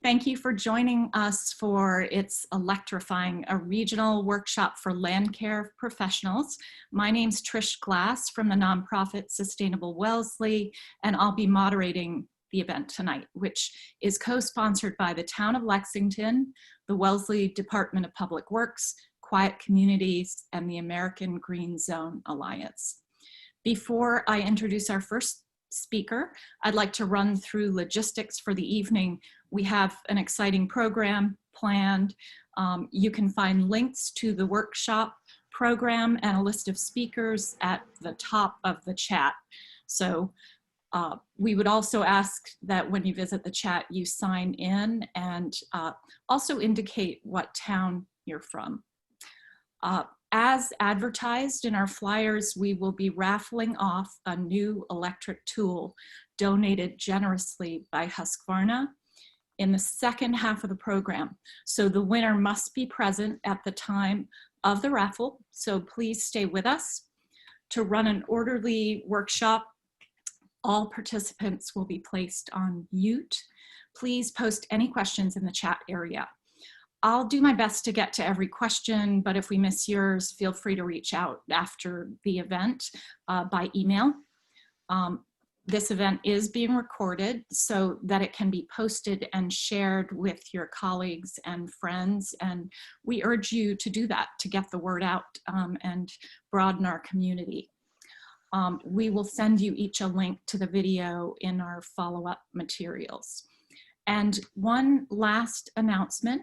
Thank you for joining us for It's Electrifying, a regional workshop for land care professionals. My name's Trish Glass from the nonprofit Sustainable Wellesley, and I'll be moderating the event tonight, which is co-sponsored by the Town of Lexington, the Wellesley Department of Public Works, Quiet Communities, and the American Green Zone Alliance. Before I introduce our first speaker, I'd like to run through logistics for the evening. We have an exciting program planned. You can find links to the workshop program and a list of speakers at the top of the chat. So we would also ask that when you visit the chat, you sign in and also indicate what town you're from. As advertised in our flyers, we will be raffling off a new electric tool donated generously by Husqvarna in the second half of the program. So the winner must be present at the time of the raffle. So please stay with us. To run an orderly workshop, all participants will be placed on mute. Please post any questions in the chat area. I'll do my best to get to every question, but if we miss yours, feel free to reach out after the event by email. This event is being recorded so that it can be posted and shared with your colleagues and friends, and we urge you to do that to get the word out and broaden our community. We will send you each a link to the video in our follow-up materials. And one last announcement.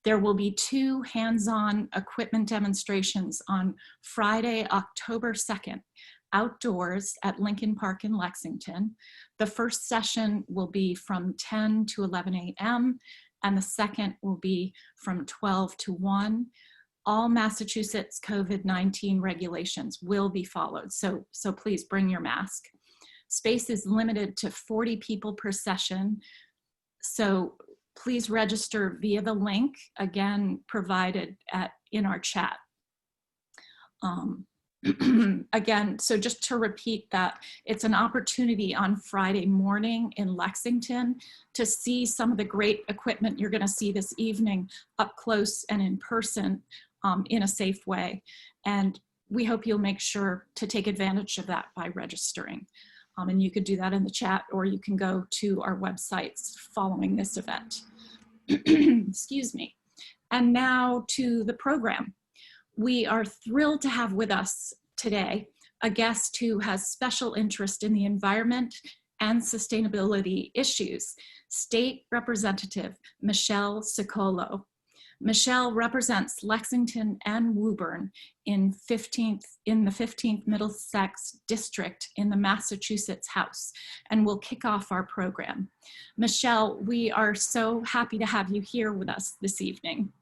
There will be 2 hands-on equipment demonstrations on Friday, October 2nd, outdoors at Lincoln Park in Lexington. The first session will be from 10 to 11 a.m. and the second will be from 12 to 1. All Massachusetts COVID-19 regulations will be followed, so please bring your mask. Space is limited to 40 people per session, so please register via the link, again, provided in our chat. Again, so just to repeat that, it's an opportunity on Friday morning in Lexington to see some of the great equipment you're gonna see this evening up close and in person in a safe way. And we hope you'll make sure to take advantage of that by registering. And you could do that in the chat, or you can go to our websites following this event. Excuse me. And now to the program. We are thrilled to have with us today a guest who has special interest in the environment and sustainability issues, State Representative Michelle Ciccolo. Michelle represents Lexington and Woburn in the 15th Middlesex District in the Massachusetts House, and will kick off our program. Michelle, we are so happy to have you here with us this evening.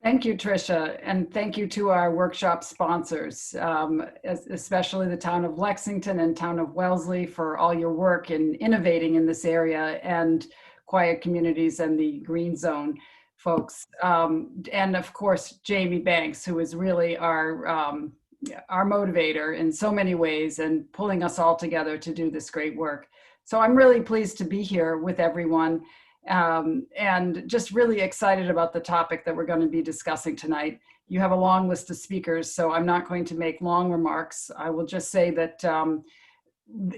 Thank you, Tricia, and thank you to our workshop sponsors, especially the Town of Lexington and Town of Wellesley for all your work in innovating in this area, and Quiet Communities and the Green Zone folks, and of course Jamie Banks, who is really our motivator in so many ways and pulling us all together to do this great work. So I'm really pleased to be here with everyone and just really excited about the topic that we're going to be discussing tonight. You have a long list of speakers, so I'm not going to make long remarks. I will just say that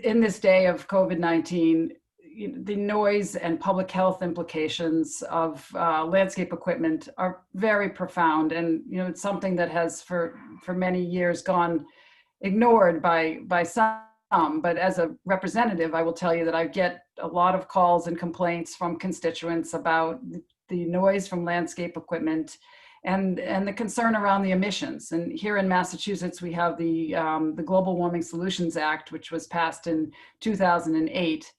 in this day of COVID-19, the noise and public health implications of landscape equipment are very profound, and it's something that has for many years gone ignored by some. But as a representative, I will tell you that I get a lot of calls and complaints from constituents about the noise from landscape equipment and the concern around the emissions. And here in Massachusetts, we have the Global Warming Solutions Act, which was passed in 2008.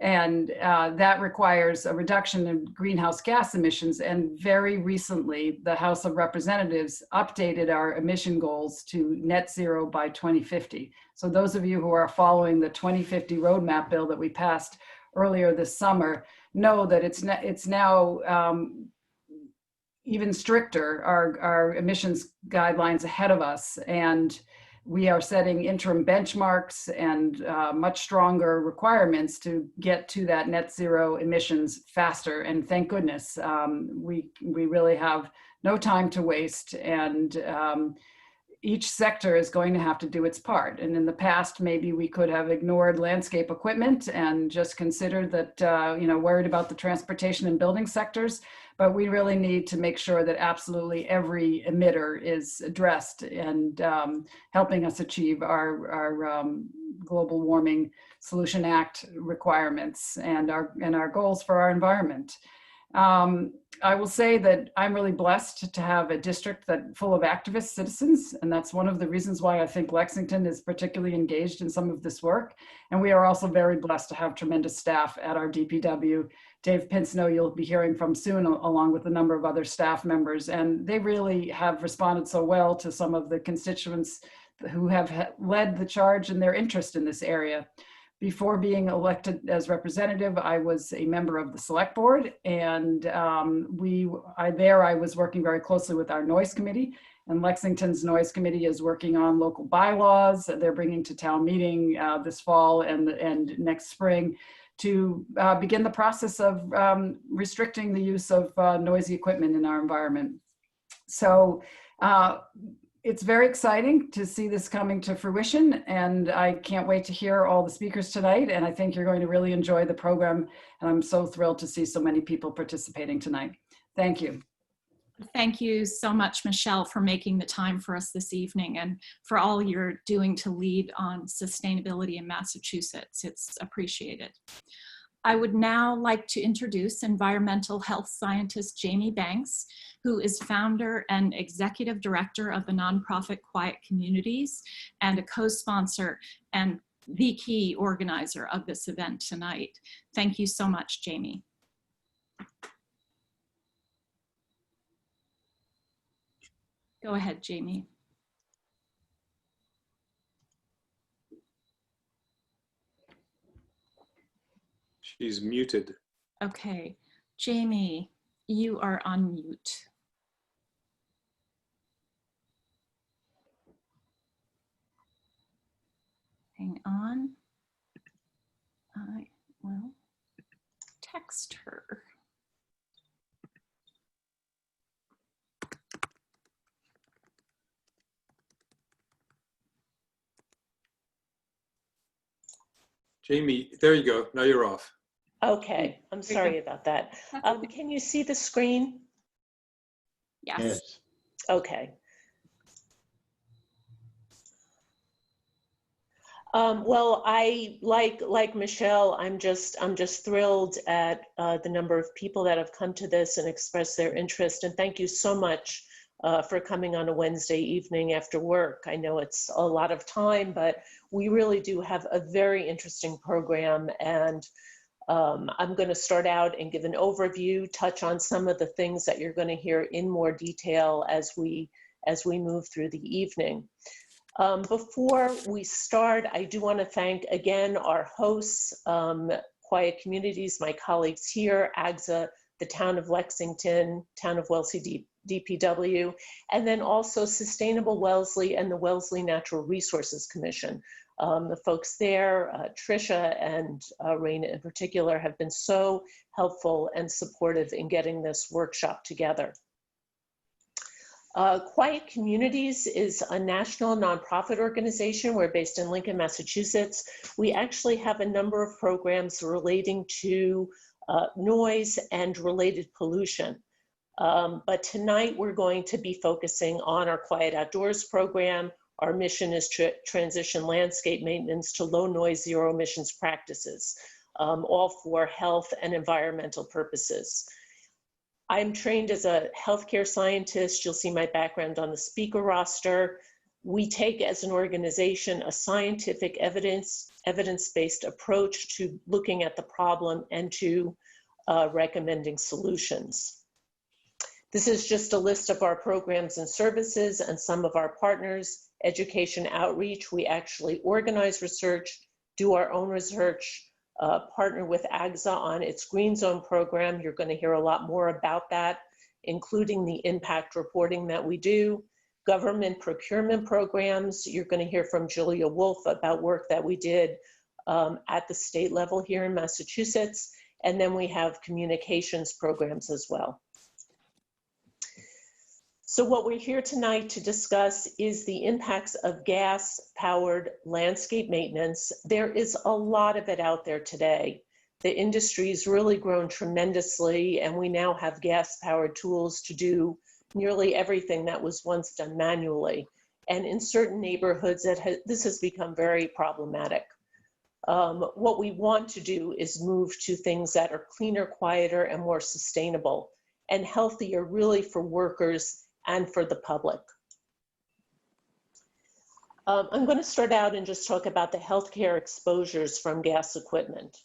And that requires a reduction in greenhouse gas emissions. And very recently, the House of Representatives updated our emission goals to net zero by 2050. So those of you who are following the 2050 roadmap bill that we passed earlier this summer know that it's now even stricter, our emissions guidelines ahead of us. And we are setting interim benchmarks and much stronger requirements to get to that net zero emissions faster. And thank goodness, we really have no time to waste. And each sector is going to have to do its part. And in the past, maybe we could have ignored landscape equipment and just considered that, worried about the transportation and building sectors. But we really need to make sure that absolutely every emitter is addressed and helping us achieve our Global Warming Solution Act requirements and our goals for our environment. I will say that I'm really blessed to have a district that full of activist citizens, and that's one of the reasons why I think Lexington is particularly engaged in some of this work. And we are also very blessed to have tremendous staff at our DPW. Dave Pinsnow, you'll be hearing from soon, along with a number of other staff members, and they really have responded so well to some of the constituents who have led the charge in their interest in this area. Before being elected as representative, I was a member of the select board, and I was working very closely with our noise committee, and Lexington's noise committee is working on local bylaws that they're bringing to town meeting this fall and next spring to begin the process of restricting the use of noisy equipment in our environment. So it's very exciting to see this coming to fruition, and I can't wait to hear all the speakers tonight, and I think you're going to really enjoy the program, and I'm so thrilled to see so many people participating tonight. Thank you. Thank you so much, Michelle, for making the time for us this evening and for all you're doing to lead on sustainability in Massachusetts. It's appreciated. I would now like to introduce environmental health scientist Jamie Banks, who is founder and executive director of the nonprofit Quiet Communities and a co-sponsor and the key organizer of this event tonight. Thank you so much, Jamie. Go ahead, Jamie. She's muted. Okay, Jamie, you are on mute. Hang on. I will text her. Jamie, there you go. Now you're off. Okay, I'm sorry about that. Can you see the screen? Yes. Okay. Well, I like Michelle. I'm just thrilled at the number of people that have come to this and expressed their interest. And thank you so much for coming on a Wednesday evening after work. I know it's a lot of time, but we really do have a very interesting program. And I'm going to start out and give an overview, touch on some of the things that you're going to hear in more detail as we move through the evening. Before we start, I do want to thank again our hosts, Quiet Communities, my colleagues here, AGSA, the Town of Lexington, Town of Wellesley DPW, and then also Sustainable Wellesley and the Wellesley Natural Resources Commission. The folks there, Tricia and Raina in particular, have been so helpful and supportive in getting this workshop together. Quiet Communities is a national nonprofit organization. We're based in Lincoln, Massachusetts. We actually have a number of programs relating to noise and related pollution. But tonight we're going to be focusing on our Quiet Outdoors program. Our mission is to transition landscape maintenance to low noise, zero emissions practices, all for health and environmental purposes. I'm trained as a healthcare scientist. You'll see my background on the speaker roster. We take as an organization a scientific evidence-based approach to looking at the problem and to recommending solutions. This is just a list of our programs and services and some of our partners. Education outreach, we actually organize research, do our own research, partner with AGSA on its Green Zone program. You're going to hear a lot more about that, including the impact reporting that we do. government procurement programs. You're going to hear from Julia Wolf about work that we did at the state level here in Massachusetts. And then we have communications programs as well. So what we're here tonight to discuss is the impacts of gas-powered landscape maintenance. There is a lot of it out there today. The industry's really grown tremendously, and we now have gas-powered tools to do nearly everything that was once done manually. And in certain neighborhoods, this has become very problematic. What we want to do is move to things that are cleaner, quieter, and more sustainable, and healthier really for workers and for the public. I'm going to start out and just talk about the healthcare exposures from gas equipment.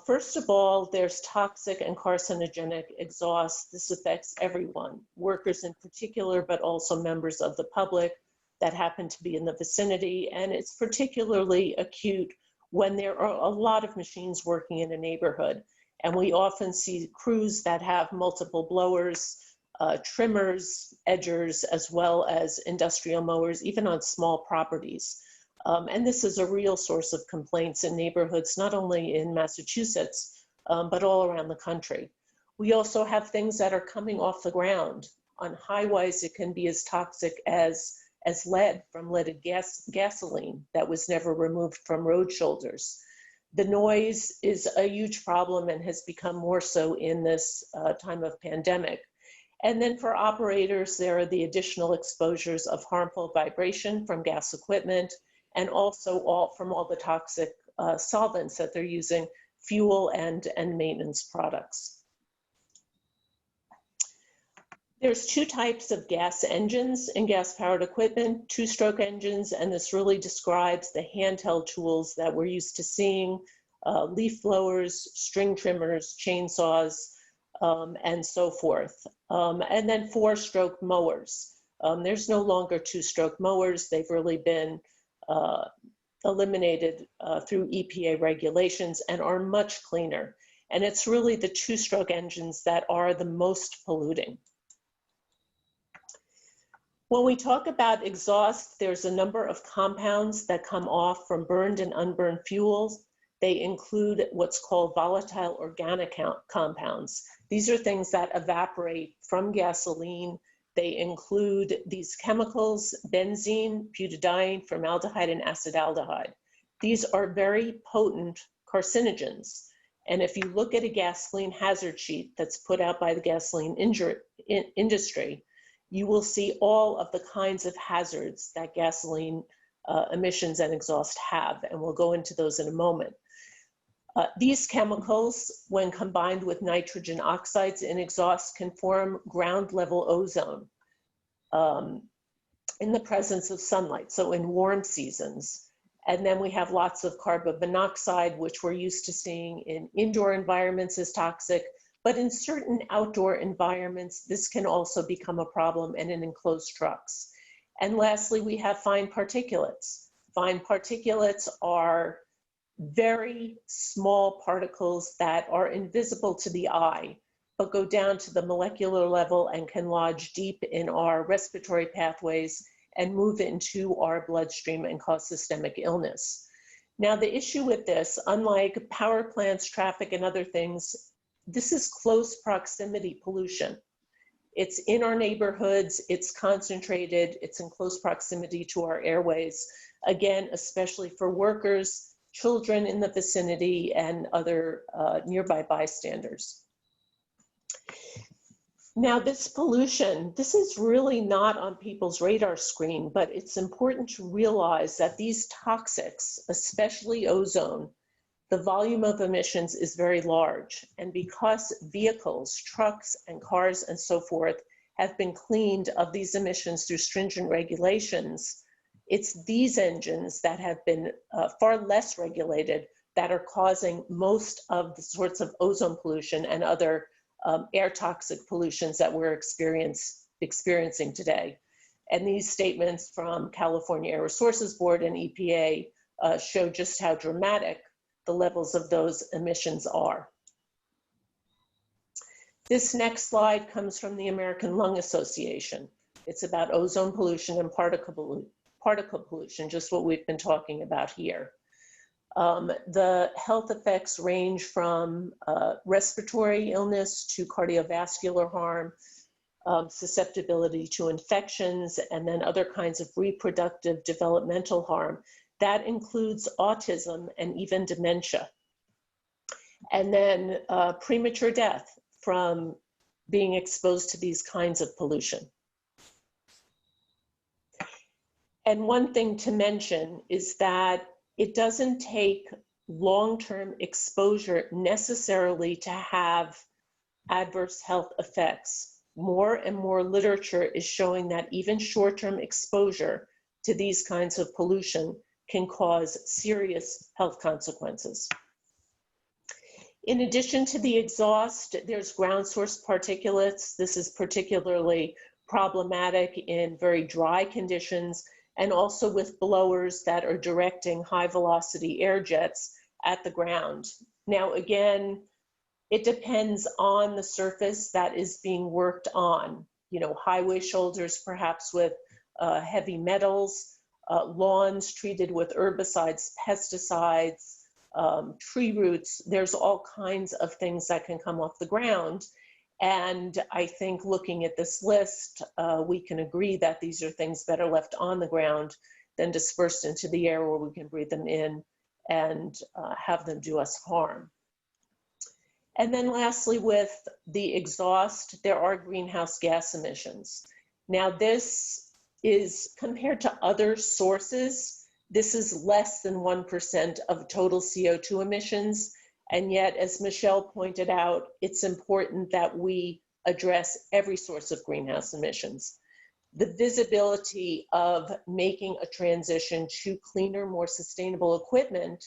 First of all, there's toxic and carcinogenic exhaust. This affects everyone, workers in particular, but also members of the public that happen to be in the vicinity. And it's particularly acute when there are a lot of machines working in a neighborhood. And we often see crews that have multiple blowers, trimmers, edgers, as well as industrial mowers, even on small properties. And this is a real source of complaints in neighborhoods, not only in Massachusetts, but all around the country. We also have things that are coming off the ground. On highways, it can be as toxic as lead from leaded gasoline that was never removed from road shoulders. The noise is a huge problem and has become more so in this time of pandemic. And then for operators, there are the additional exposures of harmful vibration from gas equipment, and also from all the toxic solvents that they're using, fuel and maintenance products. There's two types of gas engines in gas-powered equipment, two-stroke engines, and this really describes the handheld tools that we're used to seeing, leaf blowers, string trimmers, chainsaws, and so forth. And then four-stroke mowers. There's no longer two-stroke mowers. They've really been eliminated through EPA regulations and are much cleaner. And it's really the two-stroke engines that are the most polluting. When we talk about exhaust, there's a number of compounds that come off from burned and unburned fuels. They include what's called volatile organic compounds. These are things that evaporate from gasoline. They include these chemicals: benzene, butadiene, formaldehyde, and acetaldehyde. These are very potent carcinogens. And if you look at a gasoline hazard sheet that's put out by the gasoline industry, you will see all of the kinds of hazards that gasoline emissions and exhaust have, and we'll go into those in a moment. These chemicals, when combined with nitrogen oxides in exhaust, can form ground level ozone in the presence of sunlight, so in warm seasons. And then we have lots of carbon monoxide, which we're used to seeing in indoor environments as toxic, but in certain outdoor environments, this can also become a problem, and in enclosed trucks. And lastly, we have fine particulates. Fine particulates are very small particles that are invisible to the eye, but go down to the molecular level and can lodge deep in our respiratory pathways and move into our bloodstream and cause systemic illness. Now, the issue with this, unlike power plants, traffic, and other things, this is close proximity pollution. It's in our neighborhoods, it's concentrated, it's in close proximity to our airways. Again, especially for workers, children in the vicinity, and other nearby bystanders. Now, this pollution, this is really not on people's radar screen, but it's important to realize that these toxics, especially ozone, the volume of emissions is very large. And because vehicles, trucks, and cars, and so forth, have been cleaned of these emissions through stringent regulations, it's these engines that have been far less regulated that are causing most of the sorts of ozone pollution and other air toxic pollutions that we're experiencing today. And these statements from California Air Resources Board and EPA show just how dramatic the levels of those emissions are. This next slide comes from the American Lung Association. It's about ozone pollution and particle pollution, just what we've been talking about here. The health effects range from respiratory illness to cardiovascular harm, susceptibility to infections, and then other kinds of reproductive developmental harm. That includes autism and even dementia. And then premature death from being exposed to these kinds of pollution. And one thing to mention is that it doesn't take long-term exposure necessarily to have adverse health effects. More and more literature is showing that even short-term exposure to these kinds of pollution can cause serious health consequences. In addition to the exhaust, there's ground source particulates. This is particularly problematic in very dry conditions, and also with blowers that are directing high velocity air jets at the ground. Now, again, it depends on the surface that is being worked on. You know, highway shoulders, perhaps with heavy metals, lawns treated with herbicides, pesticides, tree roots. There's all kinds of things that can come off the ground. And I think looking at this list, we can agree that these are things better left on the ground than dispersed into the air where we can breathe them in and have them do us harm. And then lastly, with the exhaust, there are greenhouse gas emissions. Now this is, compared to other sources, this is less than 1% of total CO2 emissions. And yet, as Michelle pointed out, it's important that we address every source of greenhouse emissions. The visibility of making a transition to cleaner, more sustainable equipment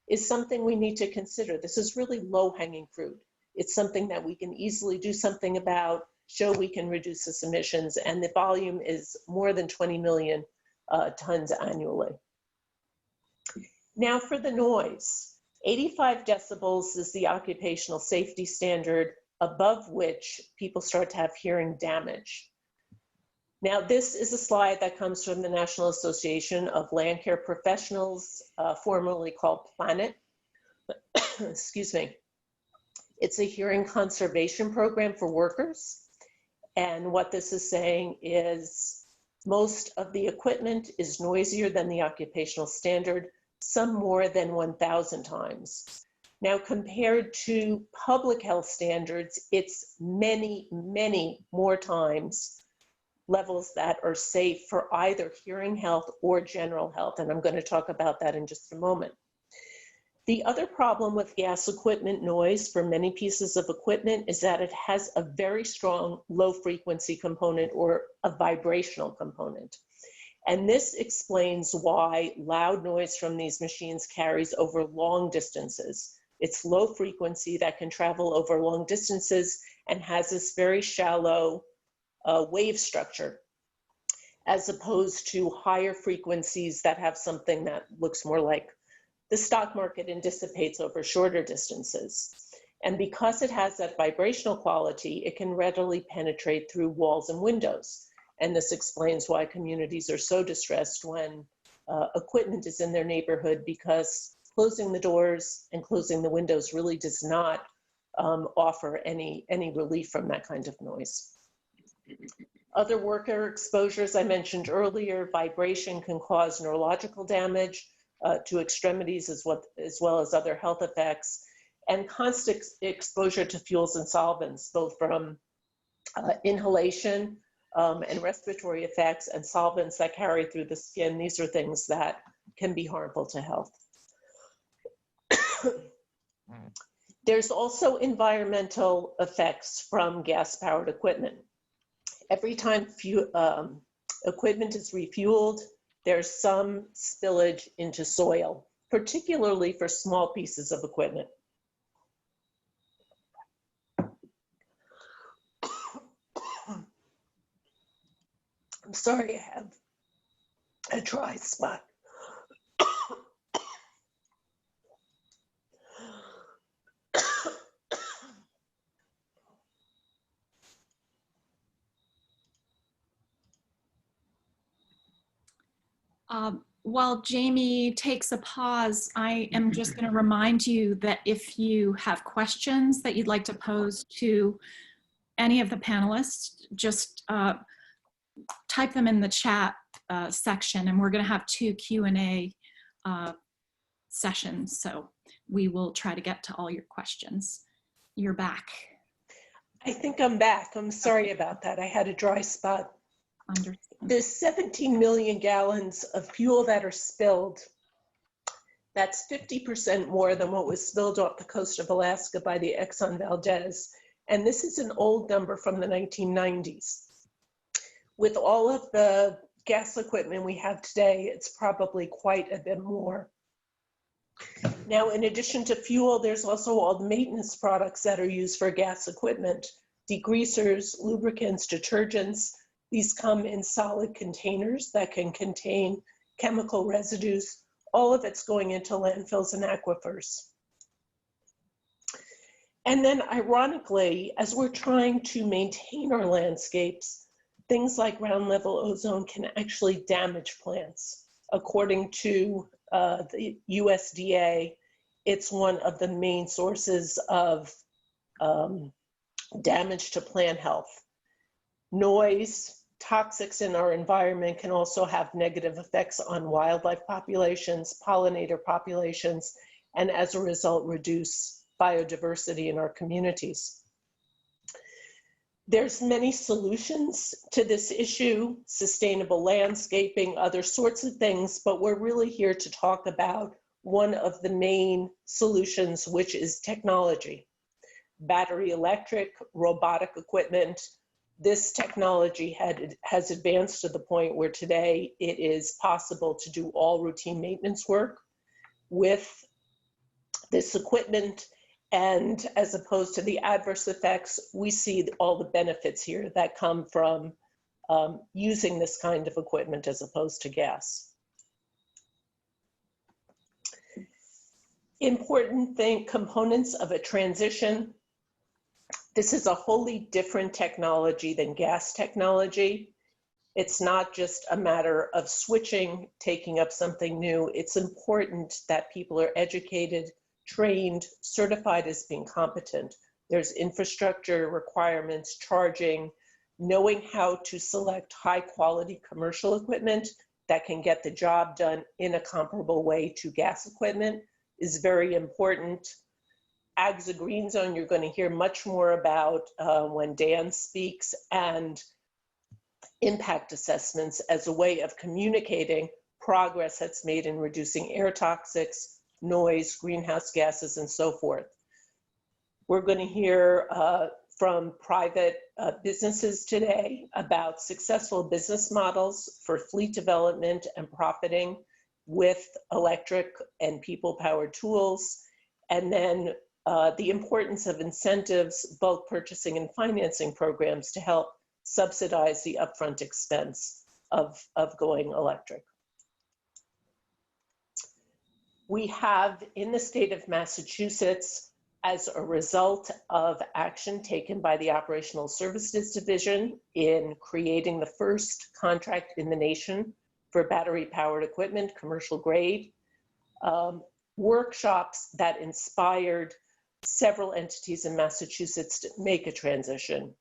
is something we need to consider. This is really low-hanging fruit. It's something that we can easily do something about, show we can reduce this emissions, and the volume is more than 20 million tons annually. Now for the noise. 85 decibels is the occupational safety standard above which people start to have hearing damage. Now, this is a slide that comes from the National Association of Land Care Professionals, formerly called PLANET. Excuse me. It's a hearing conservation program for workers. And what this is saying is most of the equipment is noisier than the occupational standard, some more than 1,000 times. Now, compared to public health standards, it's many, many more times levels that are safe for either hearing health or general health. And I'm going to talk about that in just a moment. The other problem with gas equipment noise for many pieces of equipment is that it has a very strong low frequency component or a vibrational component. And this explains why loud noise from these machines carries over long distances. It's low frequency that can travel over long distances and has this very shallow wave structure, as opposed to higher frequencies that have something that looks more like the stock market and dissipates over shorter distances. And because it has that vibrational quality, it can readily penetrate through walls and windows. And this explains why communities are so distressed when equipment is in their neighborhood, because closing the doors and closing the windows really does not offer any relief from that kind of noise. Other worker exposures I mentioned earlier, vibration can cause neurological damage to extremities as well as other health effects, and constant exposure to fuels and solvents, both from inhalation and respiratory effects and solvents that carry through the skin. These are things that can be harmful to health. There's also environmental effects from gas-powered equipment. Every time equipment is refueled, there's some spillage into soil, particularly for small pieces of equipment. I'm sorry, I have a dry spot. While Jamie takes a pause, I am just going to remind you that if you have questions that you'd like to pose to any of the panelists, just type them in the chat section, and we're going to have 2 Q&A sessions, so we will try to get to all your questions. You're back. I think I'm back. I'm sorry about that. I had a dry spot. Understand. There's 17 million gallons of fuel that are spilled. That's 50% more than what was spilled off the coast of Alaska by the Exxon Valdez. And this is an old number from the 1990s. With all of the gas equipment we have today, it's probably quite a bit more. Now, in addition to fuel, there's also all the maintenance products that are used for gas equipment: degreasers, lubricants, detergents. These come in solid containers that can contain chemical residues. All of it's going into landfills and aquifers. And then, ironically, as we're trying to maintain our landscapes, things like ground level ozone can actually damage plants. According to the USDA, it's one of the main sources of damage to plant health. Noise, toxics in our environment can also have negative effects on wildlife populations, pollinator populations, and as a result, reduce biodiversity in our communities. There's many solutions to this issue: sustainable landscaping, other sorts of things, but we're really here to talk about one of the main solutions, which is technology. Battery electric, robotic equipment. This technology has advanced to the point where today it is possible to do all routine maintenance work with this equipment. And as opposed to the adverse effects, we see all the benefits here that come from using this kind of equipment as opposed to gas. Important components of a transition. This is a wholly different technology than gas technology. It's not just a matter of switching, taking up something new. It's important that people are educated, trained, certified as being competent. There's infrastructure requirements, charging, knowing how to select high quality commercial equipment that can get the job done in a comparable way to gas equipment is very important. Ag's a green zone, you're going to hear much more about when Dan speaks, and impact assessments as a way of communicating progress that's made in reducing air toxics, noise, greenhouse gases, and so forth. We're going to hear from private businesses today about successful business models for fleet development and profiting with electric and people-powered tools, and then the importance of incentives, bulk purchasing and financing programs to help subsidize the upfront expense of going electric. We have in the state of Massachusetts, as a result of action taken by the Operational Services Division in creating the first contract in the nation for battery-powered equipment, commercial grade, workshops that inspired several entities in Massachusetts to make a transition,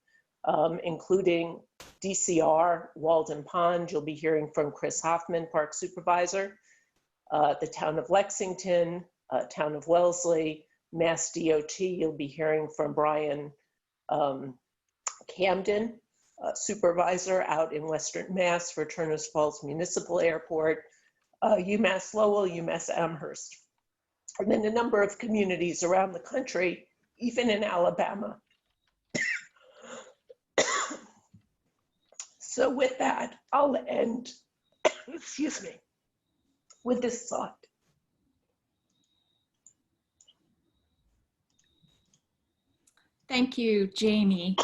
including DCR, Walden Pond. You'll be hearing from Chris Hoffman, Park Supervisor, the town of Lexington, town of Wellesley, Mass DOT. You'll be hearing from Brian Camden, Supervisor out in Western Mass for Turners Falls Municipal Airport, UMass Lowell, UMass Amherst, and then a number of communities around the country, even in Alabama. So with that, I'll end, excuse me, with this thought. Thank you, Jamie.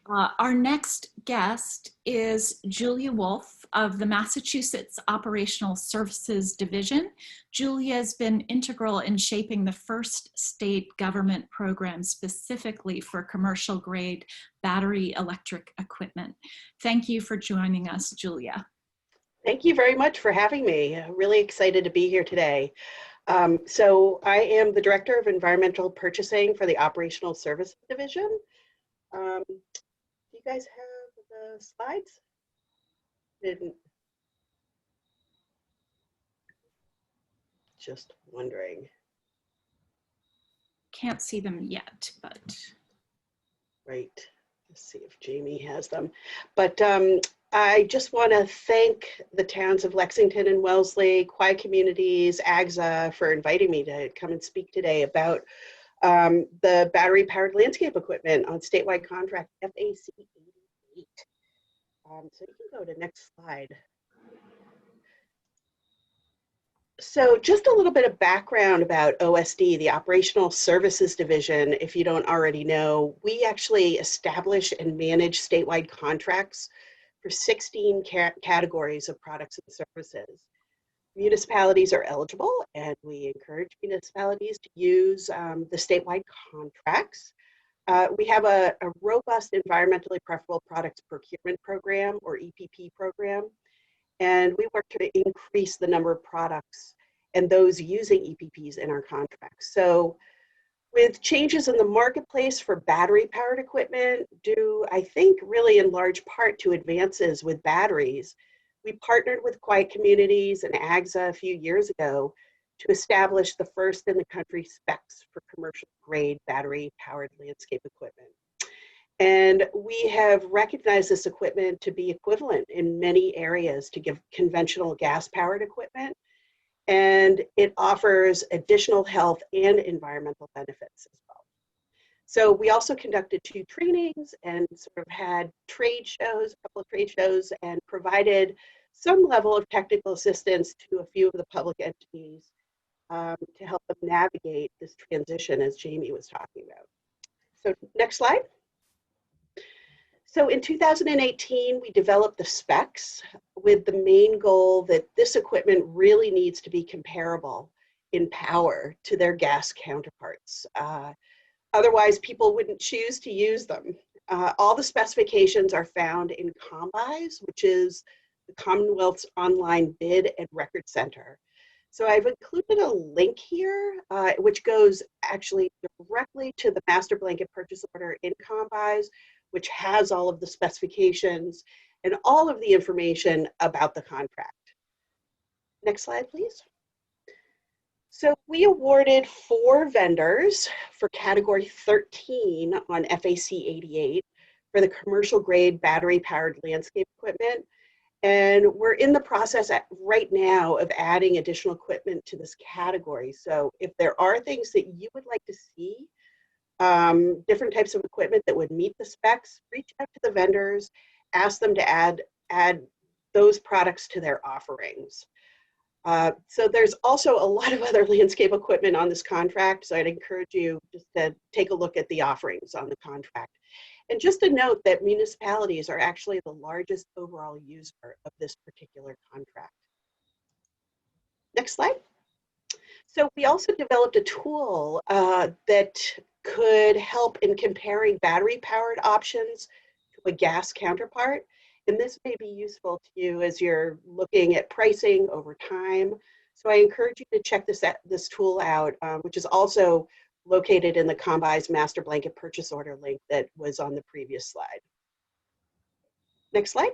Our next guest is Julia Wolf of the Massachusetts Operational Services Division. Julia has been integral in shaping the first state government program specifically for commercial grade battery electric equipment. Thank you for joining us, Julia. Thank you very much for having me. Really excited to be here today. So I am the Director of Environmental Purchasing for the Operational Services Division. Do you guys have the slides? Didn't. Just wondering. Can't see them yet, but. Right. Let's see if Jamie has them. But I just want to thank the towns of Lexington and Wellesley, Quiet Communities, AGSA for inviting me to come and speak today about the battery-powered landscape equipment on statewide contract FAC 88. So you can go to next slide. So just a little bit of background about OSD, the Operational Services Division. If you don't already know, we actually establish and manage statewide contracts for 16 categories of products and services. Municipalities are eligible, and we encourage municipalities to use the statewide contracts. We have a robust environmentally preferable products procurement program, or EPP program, and we work to increase the number of products and those using EPPs in our contracts. So with changes in the marketplace for battery-powered equipment, due, I think, really in large part to advances with batteries, we partnered with Quiet Communities and AGSA a few years ago to establish the first in the country specs for commercial-grade battery-powered landscape equipment. And we have recognized this equipment to be equivalent in many areas to give conventional gas-powered equipment, and it offers additional health and environmental benefits as well. So we also conducted 2 trainings and sort of had trade shows, a couple of trade shows, and provided some level of technical assistance to a few of the public entities to help them navigate this transition, as Jamie was talking about. So next slide. So in 2018, we developed the specs with the main goal that this equipment really needs to be comparable in power to their gas counterparts. Otherwise, people wouldn't choose to use them. All the specifications are found in Combis, which is the Commonwealth's online bid and record center. So I've included a link here, which goes actually directly to the master blanket purchase order in Combis, which has all of the specifications and all of the information about the contract. Next slide, please. So we awarded 4 vendors for category 13 on FAC 88 for the commercial grade battery powered landscape equipment. And we're in the process right now of adding additional equipment to this category. So if there are things that you would like to see, different types of equipment that would meet the specs, reach out to the vendors, ask them to add those products to their offerings. So there's also a lot of other landscape equipment on this contract, so I'd encourage you just to take a look at the offerings on the contract. And just to note that municipalities are actually the largest overall user of this particular contract. Next slide. So we also developed a tool that could help in comparing battery-powered options to a gas counterpart. And this may be useful to you as you're looking at pricing over time. So I encourage you to check this tool out, which is also located in the Combis master blanket purchase order link that was on the previous slide. Next slide.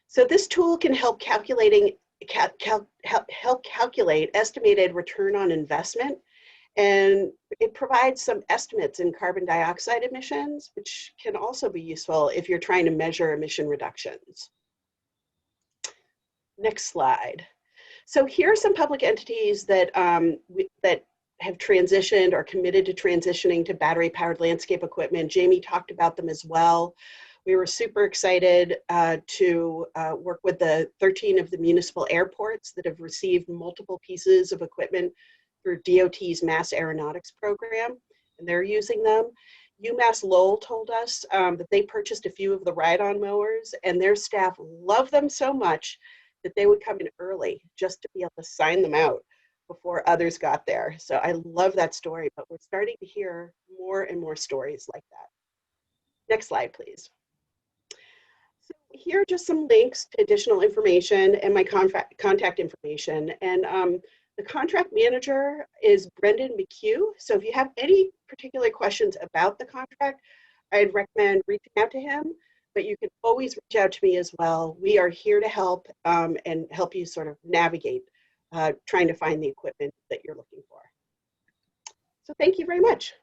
So this tool can help calculate estimated return on investment, and it provides some estimates in carbon dioxide emissions, which can also be useful if you're trying to measure emission reductions. Next slide. So here are some public entities that, that have transitioned or committed to transitioning to battery-powered landscape equipment. Jamie talked about them as well. We were super excited to work with the 13 of the municipal airports that have received multiple pieces of equipment through DOT's Mass Aeronautics program, and they're using them. UMass Lowell told us that they purchased a few of the ride-on mowers, and their staff love them so much that they would come in early just to be able to sign them out before others got there. So I love that story, but we're starting to hear more and more stories like that. Next slide, please. So here are just some links to additional information and my contact information. And the contract manager is Brendan McHugh. So if you have any particular questions about the contract, I'd recommend reaching out to him, but you can always reach out to me as well. We are here to help and help you sort of navigate trying to find the equipment that you're looking for. So thank you very much.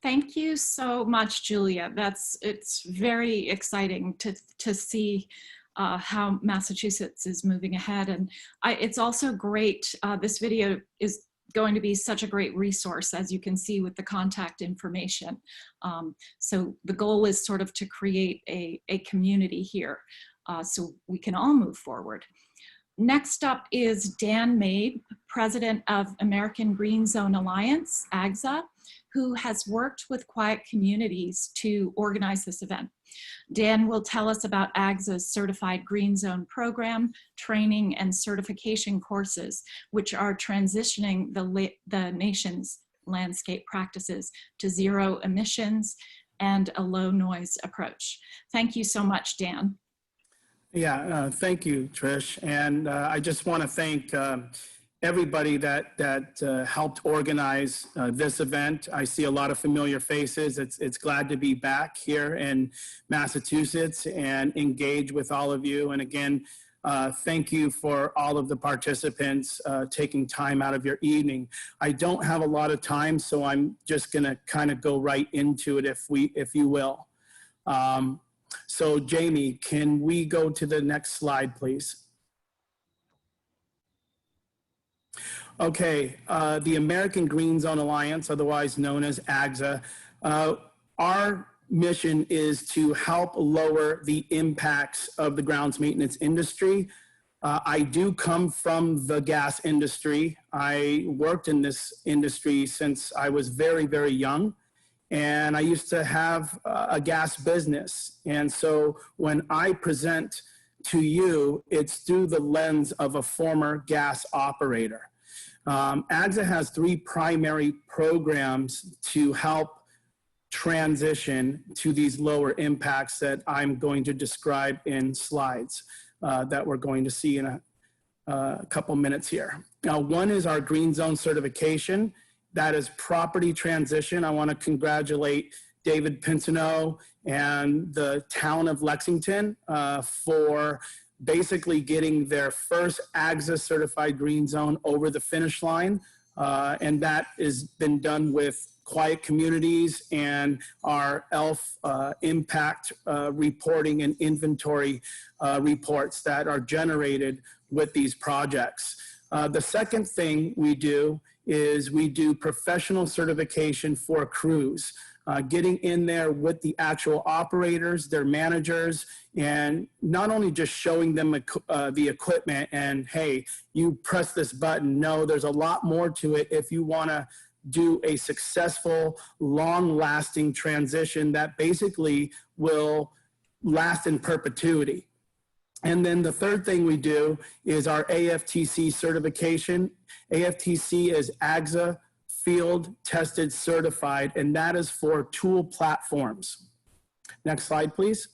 Thank you so much, Julia. It's very exciting to see how Massachusetts is moving ahead. And it's also great, this video is going to be such a great resource, as you can see with the contact information. So the goal is sort of to create a community here so we can all move forward. Next up is Dan Mabe, President of American Green Zone Alliance, AGZA, who has worked with quiet communities to organize this event. Dan will tell us about AGZA's Certified Green Zone program, training and certification courses, which are transitioning the nation's landscape practices to zero emissions and a low noise approach. Thank you so much, Dan. Yeah, thank you, Trish. And I just want to thank everybody that helped organize this event. I see a lot of familiar faces. It's glad to be back here in Massachusetts and engage with all of you. And again, thank you for all of the participants taking time out of your evening. I don't have a lot of time, so I'm just going to kind of go right into it, if you will. So Jamie, can we go to the next slide, please? Okay, the American Green Zone Alliance, otherwise known as AGZA, our mission is to help lower the impacts of the grounds maintenance industry. I do come from the gas industry. I worked in this industry since I was very, very young. And I used to have a gas business. And so when I present to you, it's through the lens of a former gas operator. AGZA has 3 primary programs to help transition to these lower impacts that I'm going to describe in slides that we're going to see in a couple minutes here. Now, one is our Green Zone certification. That is property transition. I want to congratulate David Pinsino and the town of Lexington for basically getting their first AGZA certified green zone over the finish line. And that has been done with quiet communities and our ELF impact reporting and inventory reports that are generated with these projects. The second thing we do is we do professional certification for crews, getting in there with the actual operators, their managers, and not only just showing them the equipment and, hey, you press this button. No, there's a lot more to it if you want to do a successful, long-lasting transition that basically will last in perpetuity. And then the third thing we do is our AFTC certification. AFTC is AGZA Field Tested Certified, and that is for tool platforms. Next slide, please.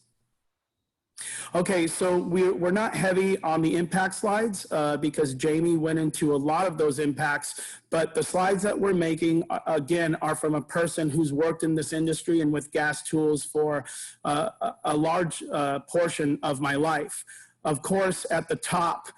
Okay, so we're not heavy on the impact slides because Jamie went into a lot of those impacts, but the slides that we're making, again, are from a person who's worked in this industry and with gas tools for a large portion of my life. Of course, at the top,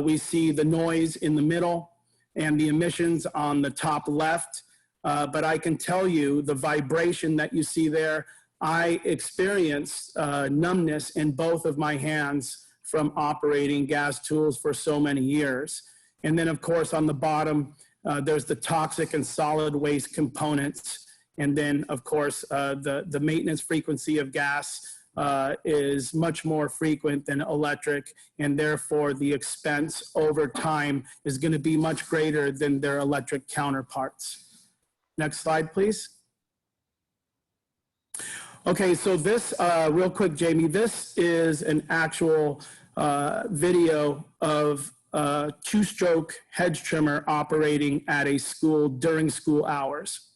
we see the noise in the middle and the emissions on the top left, but I can tell you the vibration that you see there, I experienced numbness in both of my hands from operating gas tools for so many years. And then, of course, on the bottom, there's the toxic and solid waste components. And then, of course, the maintenance frequency of gas is much more frequent than electric, and therefore the expense over time is going to be much greater than their electric counterparts. Next slide, please. Okay, so this, real quick, Jamie, this is an actual video of a 2-stroke hedge trimmer operating at a school during school hours.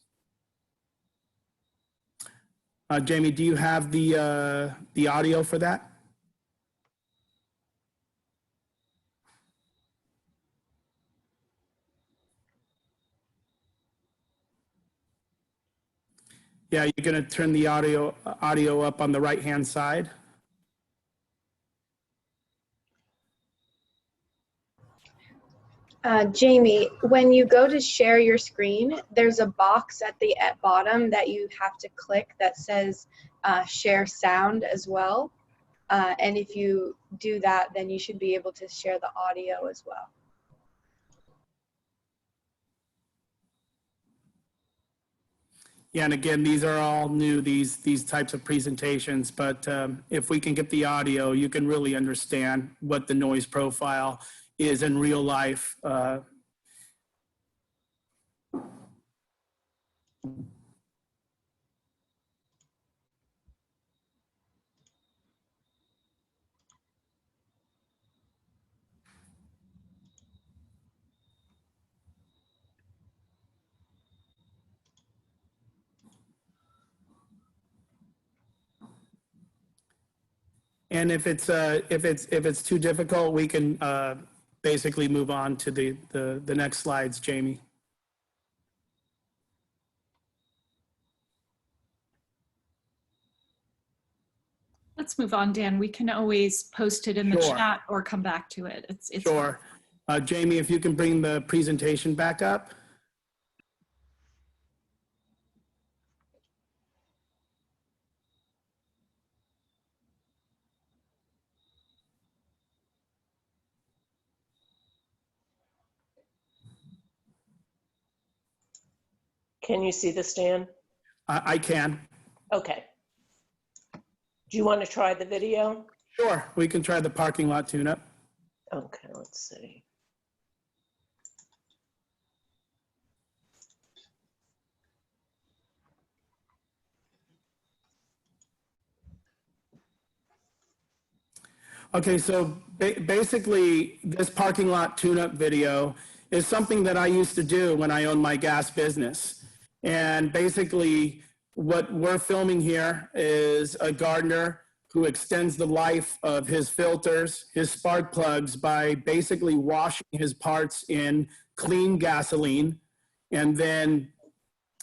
Jamie, do you have the audio for that? Yeah, you're going to turn the audio up on the right-hand side. Jamie, when you go to share your screen, there's a box at the bottom that you have to click that says share sound as well. And if you do that, then you should be able to share the audio as well. Yeah, and again, these are all new, these types of presentations, but if we can get the audio, you can really understand what the noise profile is in real life. And if it's too difficult, we can basically move on to the next slides, Jamie. Let's move on, Dan. We can always post it in the Sure. chat or come back to it. It's Sure. Jamie, if you can bring the presentation back up. Can you see this, Dan? I can. Okay. Do you want to try the video? Sure. We can try the parking lot tune-up. Okay, let's see. Okay, so basically this parking lot tune-up video is something that I used to do when I owned my gas business. And basically what we're filming here is a gardener who extends the life of his filters, his spark plugs, by basically washing his parts in clean gasoline. And then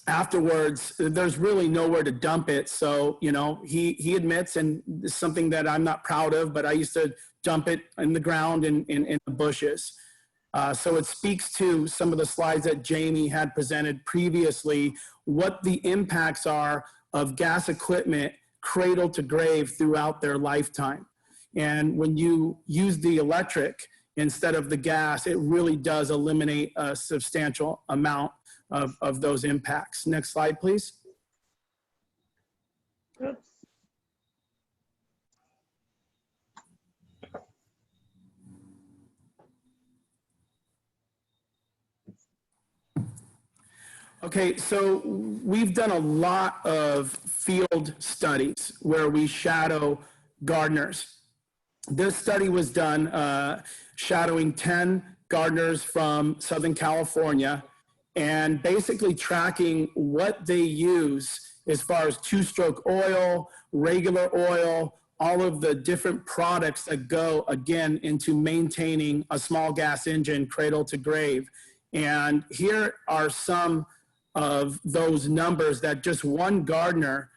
afterwards, there's really nowhere to dump it. So, you know, he admits, and it's something that I'm not proud of, but I used to dump it in the ground in the bushes. So it speaks to some of the slides that Jamie had presented previously, what the impacts are of gas equipment cradle to grave throughout their lifetime. And when you use the electric instead of the gas, it really does eliminate a substantial amount of those impacts. Next slide, please. Okay, so we've done a lot of field studies where we shadow gardeners. This study was done shadowing 10 gardeners from Southern California and basically tracking what they use as far as two-stroke oil, regular oil, all of the different products that go, again, into maintaining a small gas engine cradle to grave. And here are some of those numbers that just one gardener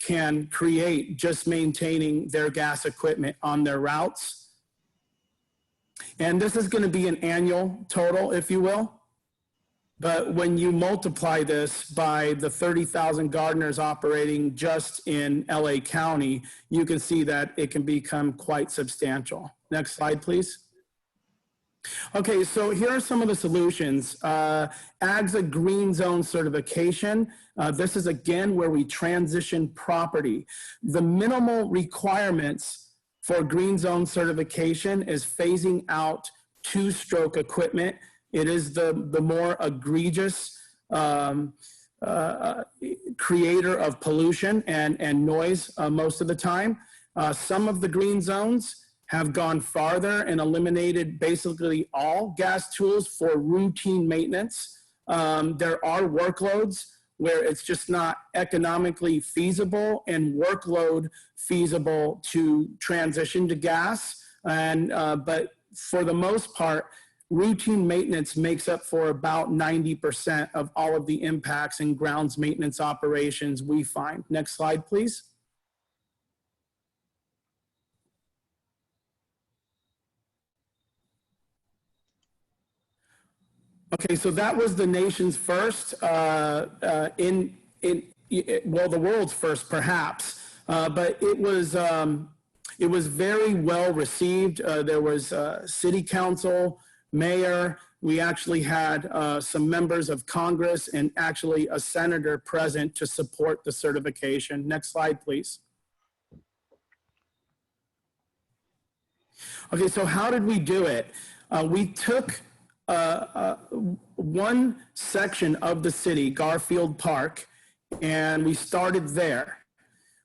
can create just maintaining their gas equipment on their routes. And this is going to be an annual total, if you will. But when you multiply this by the 30,000 gardeners operating just in LA County, you can see that it can become quite substantial. Next slide, please. Okay, so here are some of the solutions. AGSA Green Zone certification. This is again where we transition property. The minimal requirements for Green Zone certification is phasing out two-stroke equipment. It is the more egregious creator of pollution and noise most of the time. Some of the green zones have gone farther and eliminated basically all gas tools for routine maintenance. There are workloads where it's just not economically feasible and workload feasible to transition to gas. And but for the most part, routine maintenance makes up for about 90% of all of the impacts in grounds maintenance operations we find. Next slide, please. Okay, so that was the nation's first, well, the world's first perhaps, but it was very well received. There was city council, mayor, we actually had some members of Congress and actually a senator present to support the certification. Next slide, please. Okay, so how did we do it? We took one section of the city, Garfield Park, and we started there.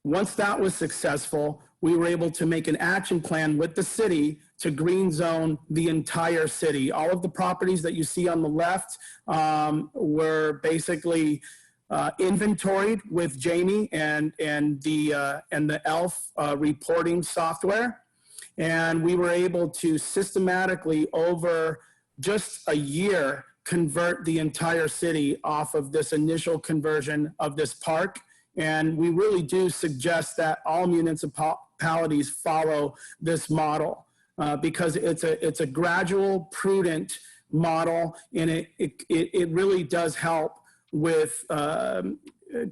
Once that was successful, we were able to make an action plan with the city to green zone the entire city. All of the properties that you see on the left were basically inventoried with Jamie and the ELF reporting software. And we were able to systematically, over just a year, convert the entire city off of this initial conversion of this park. And we really do suggest that all municipalities follow this model because it's a gradual, prudent model, and it really does help with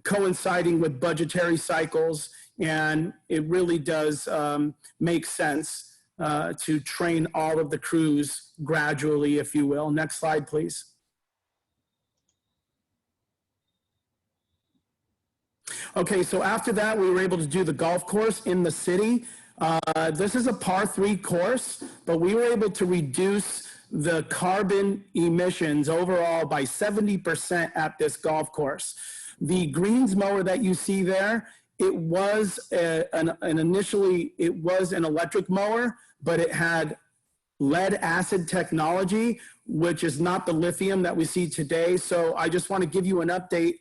coinciding with budgetary cycles, and it really does make sense to train all of the crews gradually, if you will. Next slide, please. Okay, so after that, we were able to do the golf course in the city. This is a par 3 course, but we were able to reduce the carbon emissions overall by 70% at this golf course. The greens mower that you see there, it was initially it was an electric mower, but it had lead acid technology, which is not the lithium that we see today. So I just want to give you an update.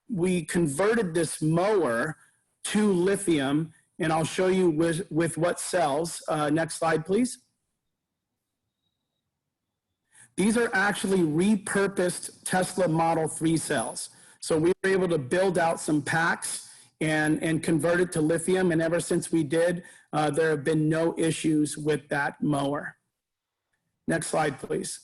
We converted this mower to lithium, and I'll show you with what cells. Next slide, please. These are actually repurposed Tesla Model 3 cells. So we were able to build out some packs and convert it to lithium, and ever since we did, there have been no issues with that mower. Next slide, please.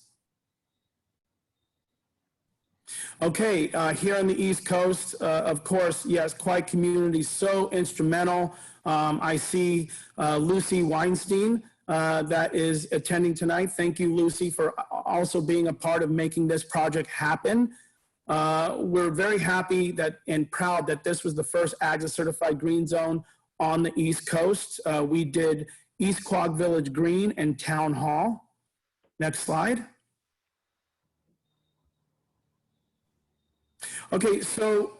Okay, here on the East Coast, of course, yes, Quiet Community, so instrumental. I see Lucy Weinstein that is attending tonight. Thank you, Lucy, for also being a part of making this project happen. We're very happy that and proud that this was the first AGSA certified green zone on the East Coast. We did East Quogue Village Green and Town Hall. Next slide. Okay, so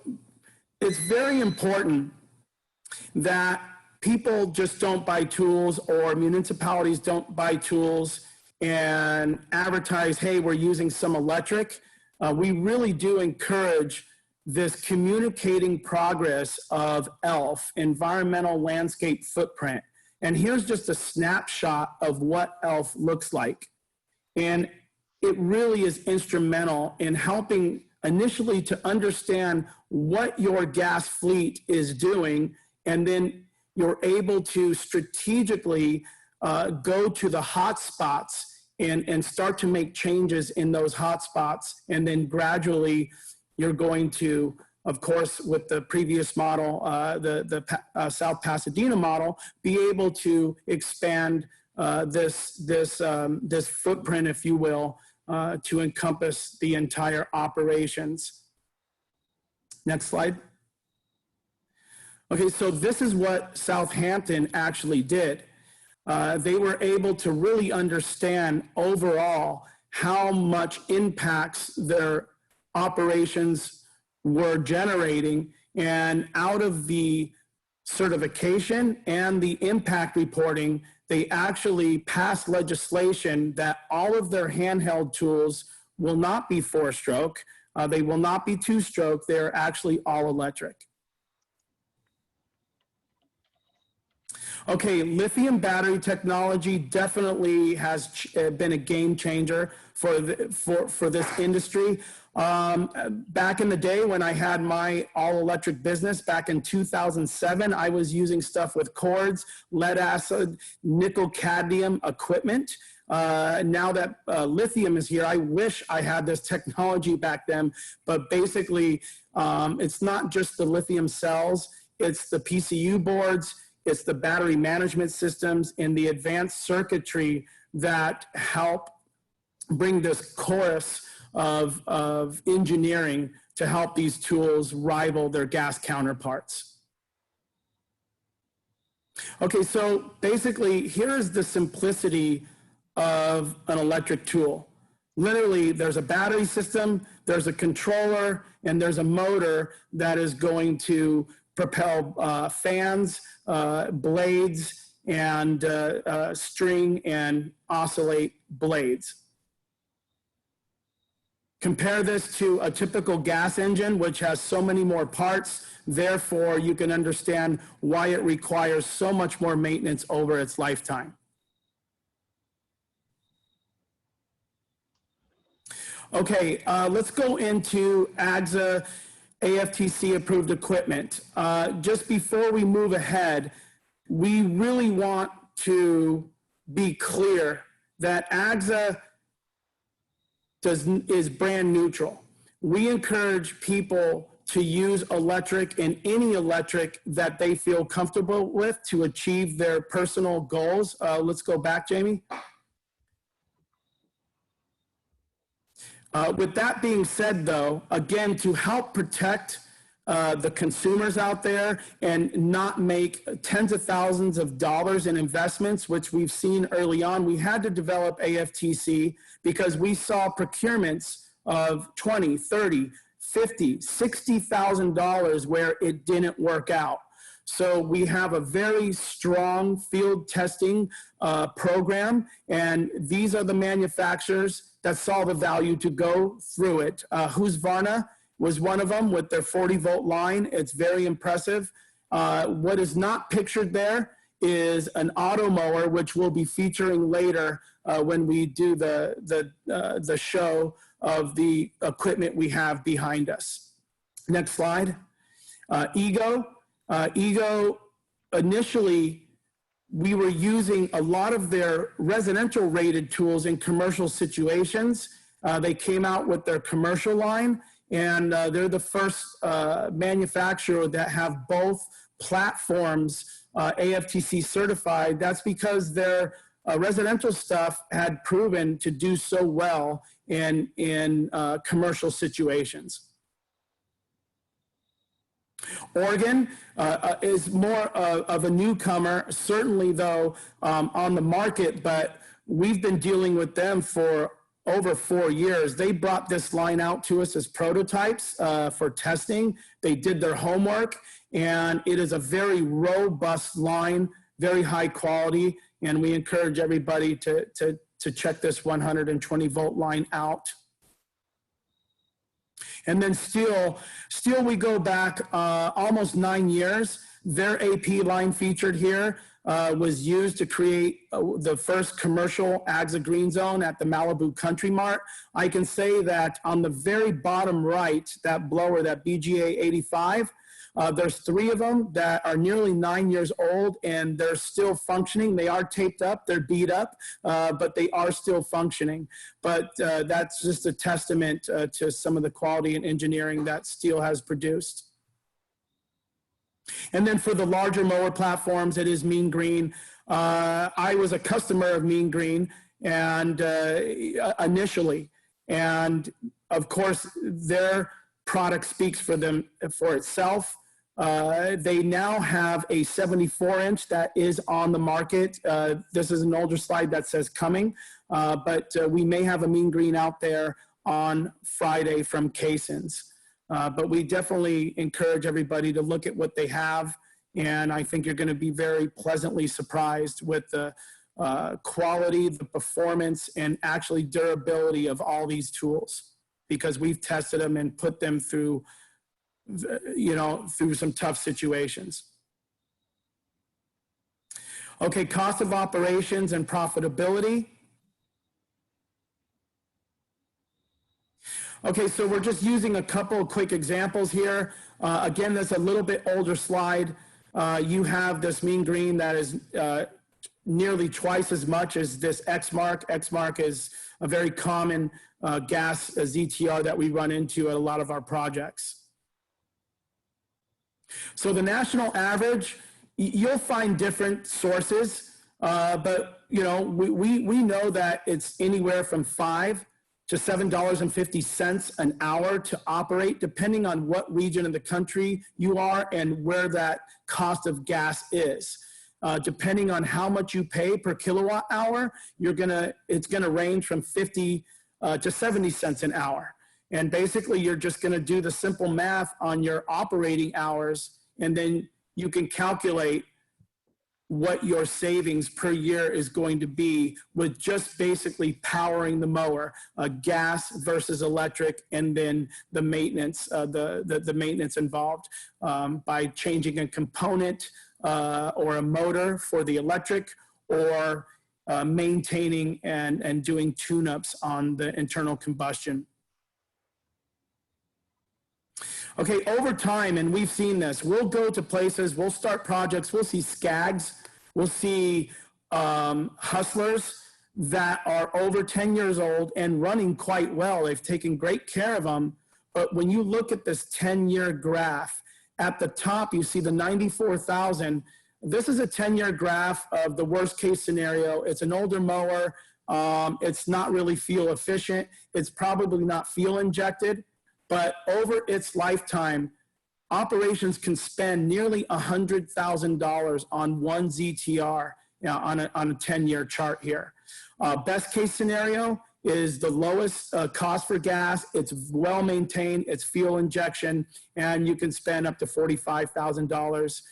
it's very important that people just don't buy tools, or municipalities don't buy tools and advertise, hey, we're using some electric. We really do encourage this communicating progress of ELF, environmental landscape footprint. And here's just a snapshot of what ELF looks like. And it really is instrumental in helping initially to understand what your gas fleet is doing, and then you're able to strategically go to the hot spots and start to make changes in those hot spots. And then gradually you're going to, of course, with the previous model, the South Pasadena model, be able to expand this footprint, if you will, to encompass the entire operations. Next slide. Okay, so this is what Southampton actually did. They were able to really understand overall how much impacts their operations were generating, and out of the certification and the impact reporting, they actually passed legislation that all of their handheld tools will not be 4-stroke, they will not be 2-stroke, they're actually all electric. Okay, lithium battery technology definitely has been a game changer for this industry. Back in the day when I had my all-electric business back in 2007, I was using stuff with cords, lead acid, nickel cadmium equipment. Now that lithium is here, I wish I had this technology back then, but basically it's not just the lithium cells, it's the PCU boards, it's the battery management systems and the advanced circuitry that help bring this chorus of engineering to help these tools rival their gas counterparts. Okay, so basically, here's the simplicity of an electric tool. Literally, there's a battery system, there's a controller, and there's a motor that is going to propel fans, blades, and string and oscillate blades. Compare this to a typical gas engine, which has so many more parts. Therefore, you can understand why it requires so much more maintenance over its lifetime. Okay, let's go into AGSA AFTC approved equipment. Just before we move ahead, we really want to be clear that AGSA is brand neutral. We encourage people to use electric and any electric that they feel comfortable with to achieve their personal goals. Let's go back, Jamie. With that being said, though, again, to help protect the consumers out there and not make tens of thousands of dollars in investments, which we've seen early on, we had to develop AFTC because we saw procurements of $20, $30, $50, $60,000 where it didn't work out. So we have a very strong field testing program, and these are the manufacturers that saw the value to go through it. Husqvarna was one of them with their 40-volt line. It's very impressive. What is not pictured there is an auto mower, which we'll be featuring later when we do the show of the equipment we have behind us. Next slide. Ego. Ego, initially, we were using a lot of their residential rated tools in commercial situations. They came out with their commercial line, and they're the first manufacturer that have both platforms AFTC certified. That's because their residential stuff had proven to do so well in commercial situations. Oregon is more of a newcomer, certainly though on the market, but we've been dealing with them for over 4 years. They brought this line out to us as prototypes for testing. They did their homework, and it is a very robust line, very high quality, and we encourage everybody to check this 120 volt line out. And then steel, we go back almost 9 years. Their AP line featured here was used to create the first commercial AGSA green zone at the Malibu Country Mart. I can say that on the very bottom right, that blower, that BGA 85, there's 3 of them that are nearly 9 years old, and they're still functioning. They are taped up, they're beat up, but they are still functioning. But that's just a testament to some of the quality and engineering that steel has produced. And then for the larger mower platforms, it is Mean Green. I was a customer of Mean Green and initially, and of course, their product speaks for itself. They now have a 74-inch that is on the market. This is an older slide that says coming, but we may have a Mean Green out there on Friday from Casons. But we definitely encourage everybody to look at what they have, and I think you're going to be very pleasantly surprised with the quality, the performance, and actually durability of all these tools, because we've tested them and put them through, through some tough situations. Okay, cost of operations and profitability. Okay, so we're just using a couple of quick examples here. Again, that's a little bit older slide. You have this mean green that is nearly twice as much as this X-mark. X-mark is a very common gas ZTR that we run into at a lot of our projects. So the national average, you'll find different sources, but you know, we know that it's anywhere from $5 to $7.50 an hour to operate, depending on what region of the country you are and where that cost of gas is. Depending on how much you pay per kilowatt hour, it's gonna range from 50 to 70 cents an hour. And basically, you're just gonna do the simple math on your operating hours, and then you can calculate what your savings per year is going to be with just basically powering the mower, gas versus electric, and then the maintenance, the maintenance involved by changing a component or a motor for the electric, or maintaining and doing tune-ups on the internal combustion. Okay, over time, and we've seen this, we'll go to places, we'll start projects, we'll see SCAGs, we'll see hustlers that are over 10 years old and running quite well. They've taken great care of them. But when you look at this 10-year graph, at the top, you see the 94,000. This is a 10-year graph of the worst case scenario. It's an older mower. It's not really fuel efficient. It's probably not fuel injected. But over its lifetime, operations can spend nearly $100,000 on one ZTR, you know, on a 10-year chart here. Best case scenario is the lowest cost for gas. It's well maintained, it's fuel injection, and you can spend up to $45,000.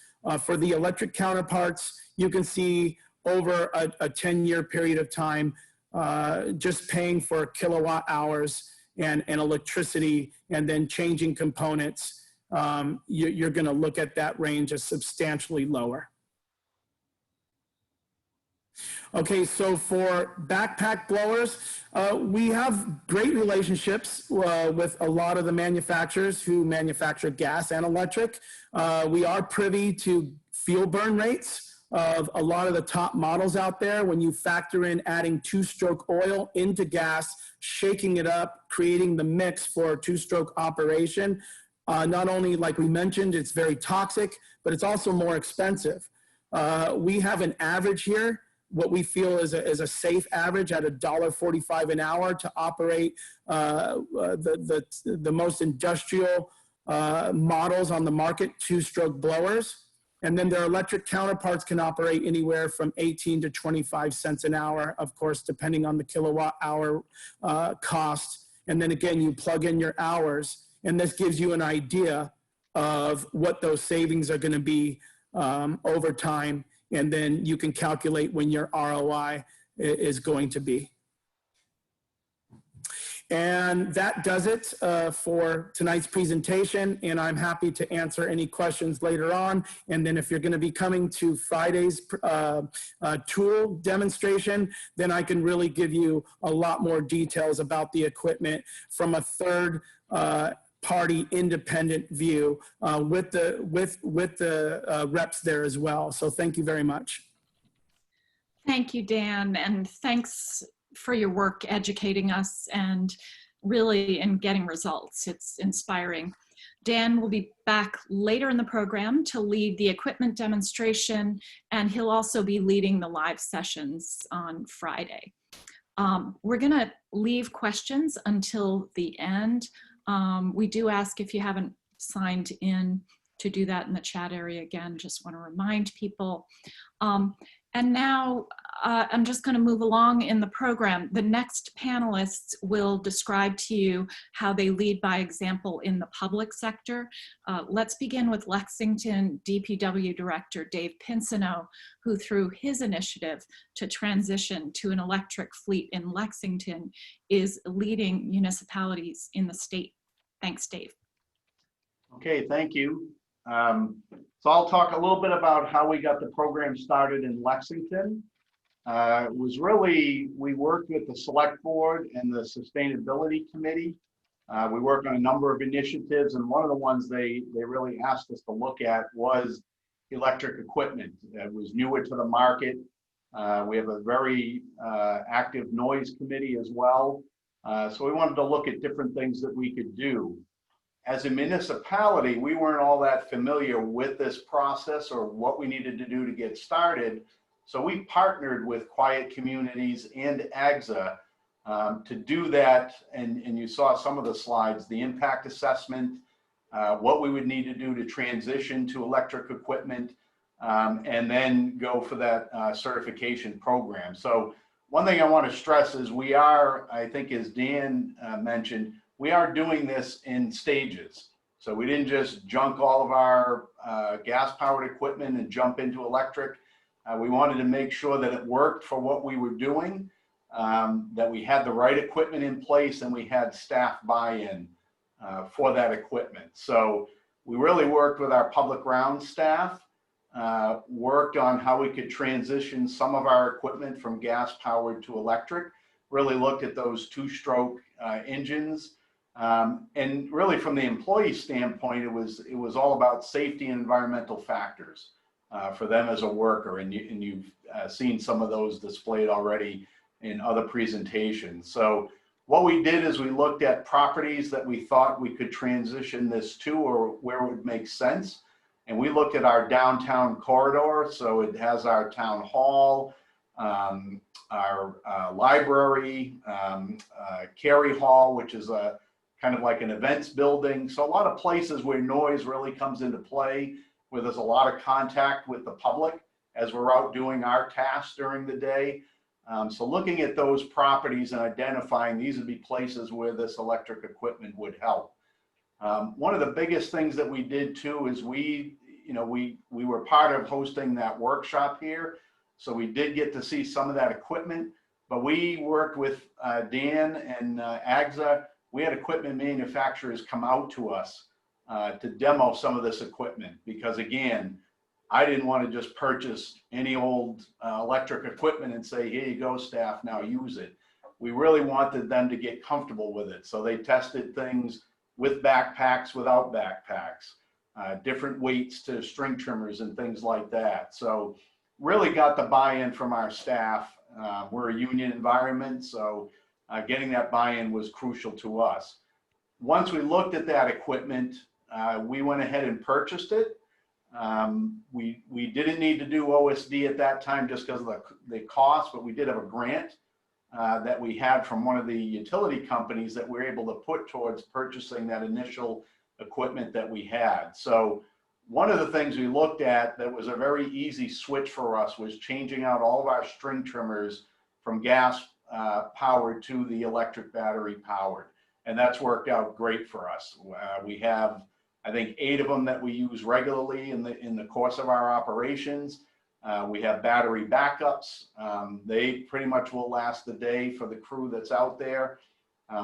For the electric counterparts, you can see over a 10-year period of time, just paying for kilowatt hours and electricity, and then changing components, you're gonna look at that range as substantially lower. Okay, so for backpack blowers, we have great relationships with a lot of the manufacturers who manufacture gas and electric. We are privy to fuel burn rates of a lot of the top models out there. When you factor in adding two-stroke oil into gas, shaking it up, creating the mix for a two-stroke operation, not only, like we mentioned, it's very toxic, but it's also more expensive. We have an average here, what we feel is a safe average at $1.45 an hour to operate the most industrial models on the market, two-stroke blowers. And then their electric counterparts can operate anywhere from 18 to 25 cents an hour, of course, depending on the kilowatt hour cost. And then again, you plug in your hours, and this gives you an idea of what those savings are going to be over time. And then you can calculate when your ROI is going to be. And that does it for tonight's presentation, and I'm happy to answer any questions later on. And then if you're going to be coming to Friday's tool demonstration, then I can really give you a lot more details about the equipment from a third party independent view with the reps there as well. So thank you very much. Thank you, Dan, and thanks for your work educating us and really in getting results. It's inspiring. Dan will be back later in the program to lead the equipment demonstration, and he'll also be leading the live sessions on Friday. We're gonna leave questions until the end. We do ask if you haven't signed in to do that in the chat area again, just wanna remind people. And now I'm just going to move along in the program. The next panelists will describe to you how they lead by example in the public sector. Let's begin with Lexington DPW Director Dave Pinsino, who through his initiative to transition to an electric fleet in Lexington is leading municipalities in the state. Thanks, Dave. Okay, thank you. So I'll talk a little bit about how we got the program started in Lexington. It was really, we worked with the Select Board and the Sustainability Committee. We worked on a number of initiatives, and one of the ones they really asked us to look at was electric equipment. It was newer to the market. We have a very active noise committee as well. So we wanted to look at different things that we could do. As a municipality, we weren't all that familiar with this process or what we needed to do to get started. So we partnered with Quiet Communities and AGSA to do that. And you saw some of the slides, the impact assessment, what we would need to do to transition to electric equipment, and then go for that certification program. So one thing I want to stress is we are, I think as Dan mentioned, we are doing this in stages. So we didn't just junk all of our gas-powered equipment and jump into electric. We wanted to make sure that it worked for what we were doing, that we had the right equipment in place, and we had staff buy-in for that equipment. So we really worked with our public grounds staff, worked on how we could transition some of our equipment from gas-powered to electric, really looked at those two-stroke engines. And really from the employee standpoint, it was all about safety and environmental factors for them as a worker. And you've seen some of those displayed already in other presentations. So what we did is we looked at properties that we thought we could transition this to, or where it would make sense. And we looked at our downtown corridor. So it has our town hall, our library, Cary Hall, which is a kind of like an events building. So a lot of places where noise really comes into play, where there's a lot of contact with the public as we're out doing our tasks during the day. So looking at those properties and identifying these would be places where this electric equipment would help. One of the biggest things that we did too is we were part of hosting that workshop here. So we did get to see some of that equipment, but we worked with Dan and AGSA. We had equipment manufacturers come out to us to demo some of this equipment, because again, I didn't want to just purchase any old electric equipment and say, here you go, staff, now use it. We really wanted them to get comfortable with it. So they tested things with backpacks, without backpacks, different weights to string trimmers and things like that. So really got the buy-in from our staff. We're a union environment, so getting that buy-in was crucial to us. Once we looked at that equipment, we went ahead and purchased it. We didn't need to do OSD at that time just because of the cost, but we did have a grant that we had from one of the utility companies that we were able to put towards purchasing that initial equipment that we had. So one of the things we looked at that was a very easy switch for us was changing out all of our string trimmers from gas powered to the electric battery powered. And that's worked out great for us. We have, I think, 8 of them that we use regularly in the course of our operations. We have battery backups. They pretty much will last the day for the crew that's out there.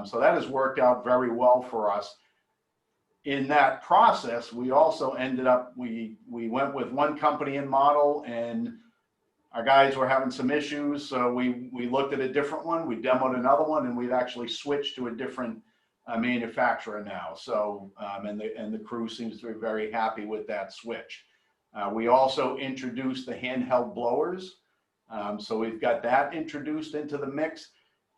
So that has worked out very well for us. In that process, we also ended up, we went with one company and model, and our guys were having some issues. So we looked at a different one, we demoed another one, and we've actually switched to a different manufacturer now. So, and the crew seems to be very happy with that switch. We also introduced the handheld blowers. So we've got that introduced into the mix.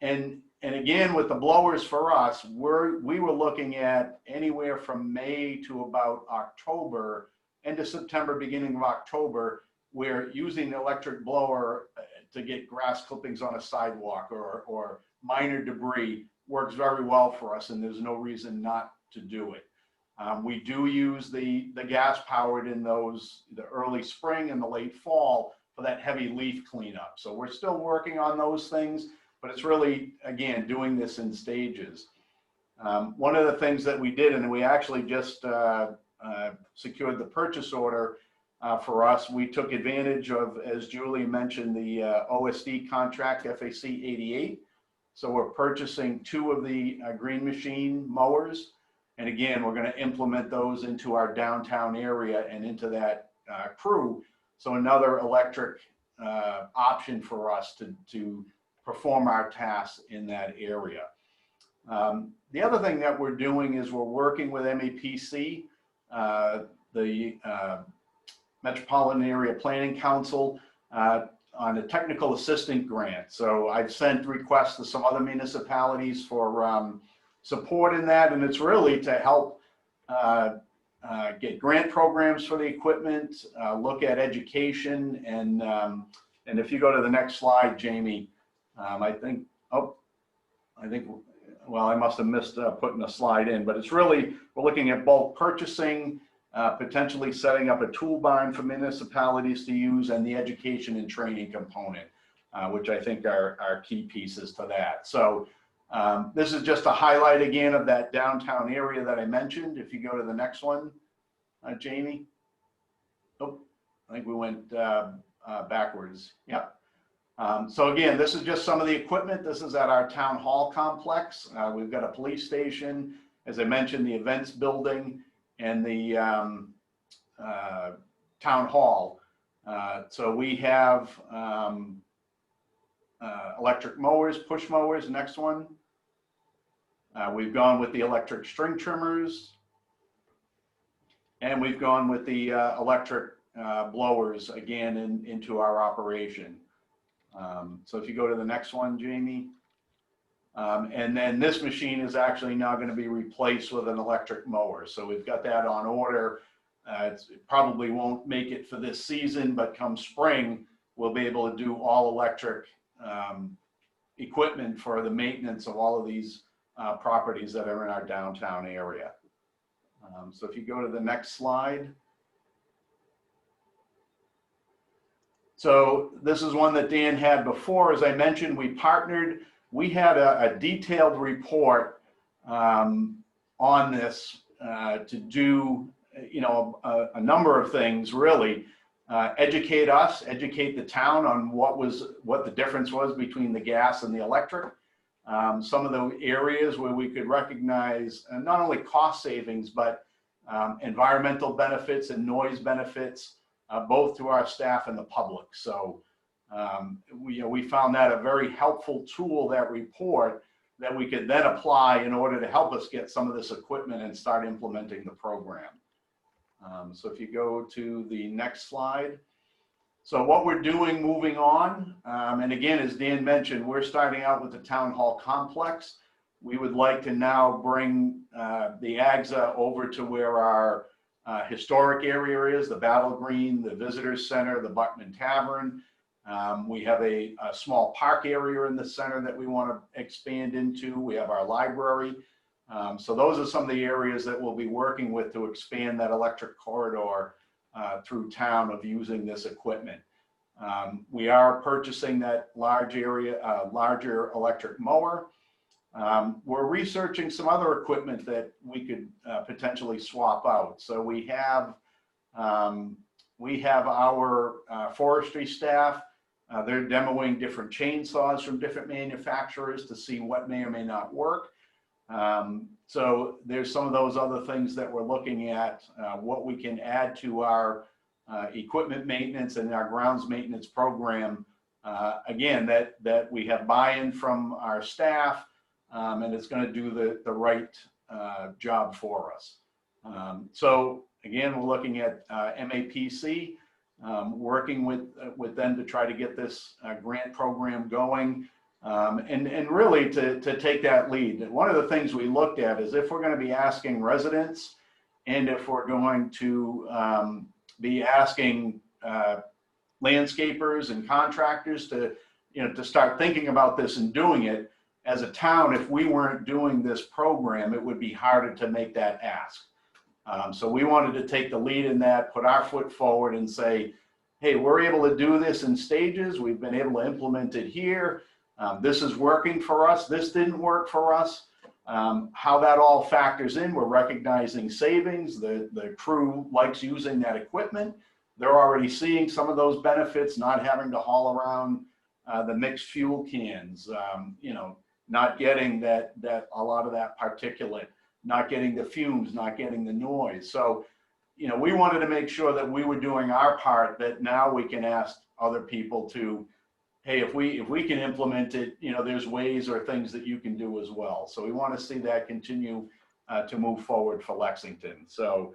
And again, with the blowers for us, we were looking at anywhere from May to about October, end of September, beginning of October, where using the electric blower to get grass clippings on a sidewalk or minor debris works very well for us, and there's no reason not to do it. We do use the gas powered in the early spring and the late fall for that heavy leaf cleanup. So we're still working on those things, but it's really, again, doing this in stages. One of the things that we did, and we actually just secured the purchase order for us, we took advantage of, as Julie mentioned, the OSD contract, FAC 88. So we're purchasing 2 of the Green Machine mowers. And again, we're going to implement those into our downtown area and into that crew. So another electric option for us to perform our tasks in that area. The other thing that we're doing is we're working with MAPC, the Metropolitan Area Planning Council, on a technical assistant grant. So I've sent requests to some other municipalities for support in that, and it's really to help get grant programs for the equipment, look at education, and if you go to the next slide, Jamie, I think, well, I must have missed putting a slide in, but it's really, we're looking at bulk purchasing, potentially setting up a tool barn for municipalities to use, and the education and training component, which I think are key pieces to that. So this is just a highlight again of that downtown area that I mentioned. If you go to the next one, Jamie. Oh, I think we went backwards. Yep. So again, this is just some of the equipment. This is at our town hall complex. We've got a police station, as I mentioned, the events building, and the town hall. So we have electric mowers, push mowers, next one. We've gone with the electric string trimmers, and we've gone with the electric blowers again into our operation. So if you go to the next one, Jamie. And then this machine is actually now going to be replaced with an electric mower. So we've got that on order. It probably won't make it for this season, but come spring, we'll be able to do all electric equipment for the maintenance of all of these properties that are in our downtown area. So if you go to the next slide. So this is one that Dan had before. As I mentioned, we partnered. We had a detailed report on this to do, you know, a number of things really. Educate us, educate the town on what the difference was between the gas and the electric. Some of the areas where we could recognize not only cost savings, but environmental benefits and noise benefits, both to our staff and the public. So we found that a very helpful tool, that report, that we could then apply in order to help us get some of this equipment and start implementing the program. So if you go to the next slide. So what we're doing moving on, and again, as Dan mentioned, we're starting out with the town hall complex. We would like to now bring the AGSA over to where our historic area is, the Battle Green, the Visitors Center, the Buckman Tavern. We have a small park area in the center that we want to expand into. We have our library. So those are some of the areas that we'll be working with to expand that electric corridor through town of using this equipment. We are purchasing that larger electric mower. We're researching some other equipment that we could potentially swap out. So we have our forestry staff. They're demoing different chainsaws from different manufacturers to see what may or may not work. So there's some of those other things that we're looking at, what we can add to our equipment maintenance and our grounds maintenance program. Again, that we have buy-in from our staff, and it's going to do the right job for us. So again, we're looking at MAPC, working with them to try to get this grant program going, and really to take that lead. One of the things we looked at is if we're going to be asking residents, and if we're going to be asking landscapers and contractors to start thinking about this and doing it, as a town, if we weren't doing this program, it would be harder to make that ask. So we wanted to take the lead in that, put our foot forward and say, hey, we're able to do this in stages. We've been able to implement it here. This is working for us. This didn't work for us. How that all factors in, we're recognizing savings. The crew likes using that equipment. They're already seeing some of those benefits, not having to haul around the mixed fuel cans, not getting a lot of that particulate not getting the fumes, not getting the noise. So, you know, we wanted to make sure that we were doing our part, that now we can ask other people to, hey, if we can implement it, you know, there's ways or things that you can do as well. So we want to see that continue to move forward for Lexington. So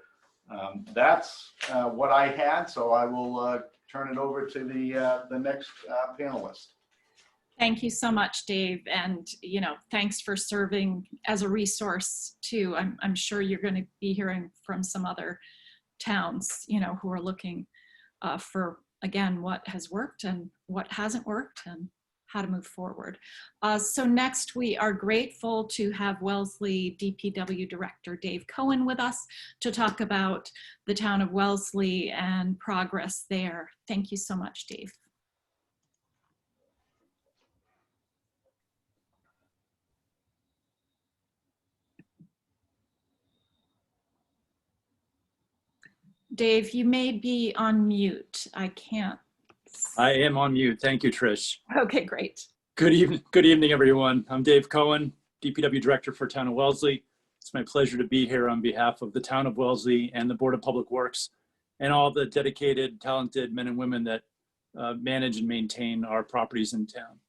that's what I had. So I will turn it over to the next panelist. Thank you so much, Dave. And, you know, thanks for serving as a resource too. I'm sure you're going to be hearing from some other towns, you know, who are looking for, again, what has worked and what hasn't worked and how to move forward. So next, we are grateful to have Wellesley DPW Director Dave Cohen with us to talk about the town of Wellesley and progress there. Thank you so much, Dave. Dave, you may be on mute. I can't. I am on mute. Thank you, Trish. Okay, great. Good evening, everyone. I'm Dave Cohen, DPW Director for Town of Wellesley. It's my pleasure to be here on behalf of the Town of Wellesley and the Board of Public Works and all the dedicated, talented men and women that manage and maintain our properties in town.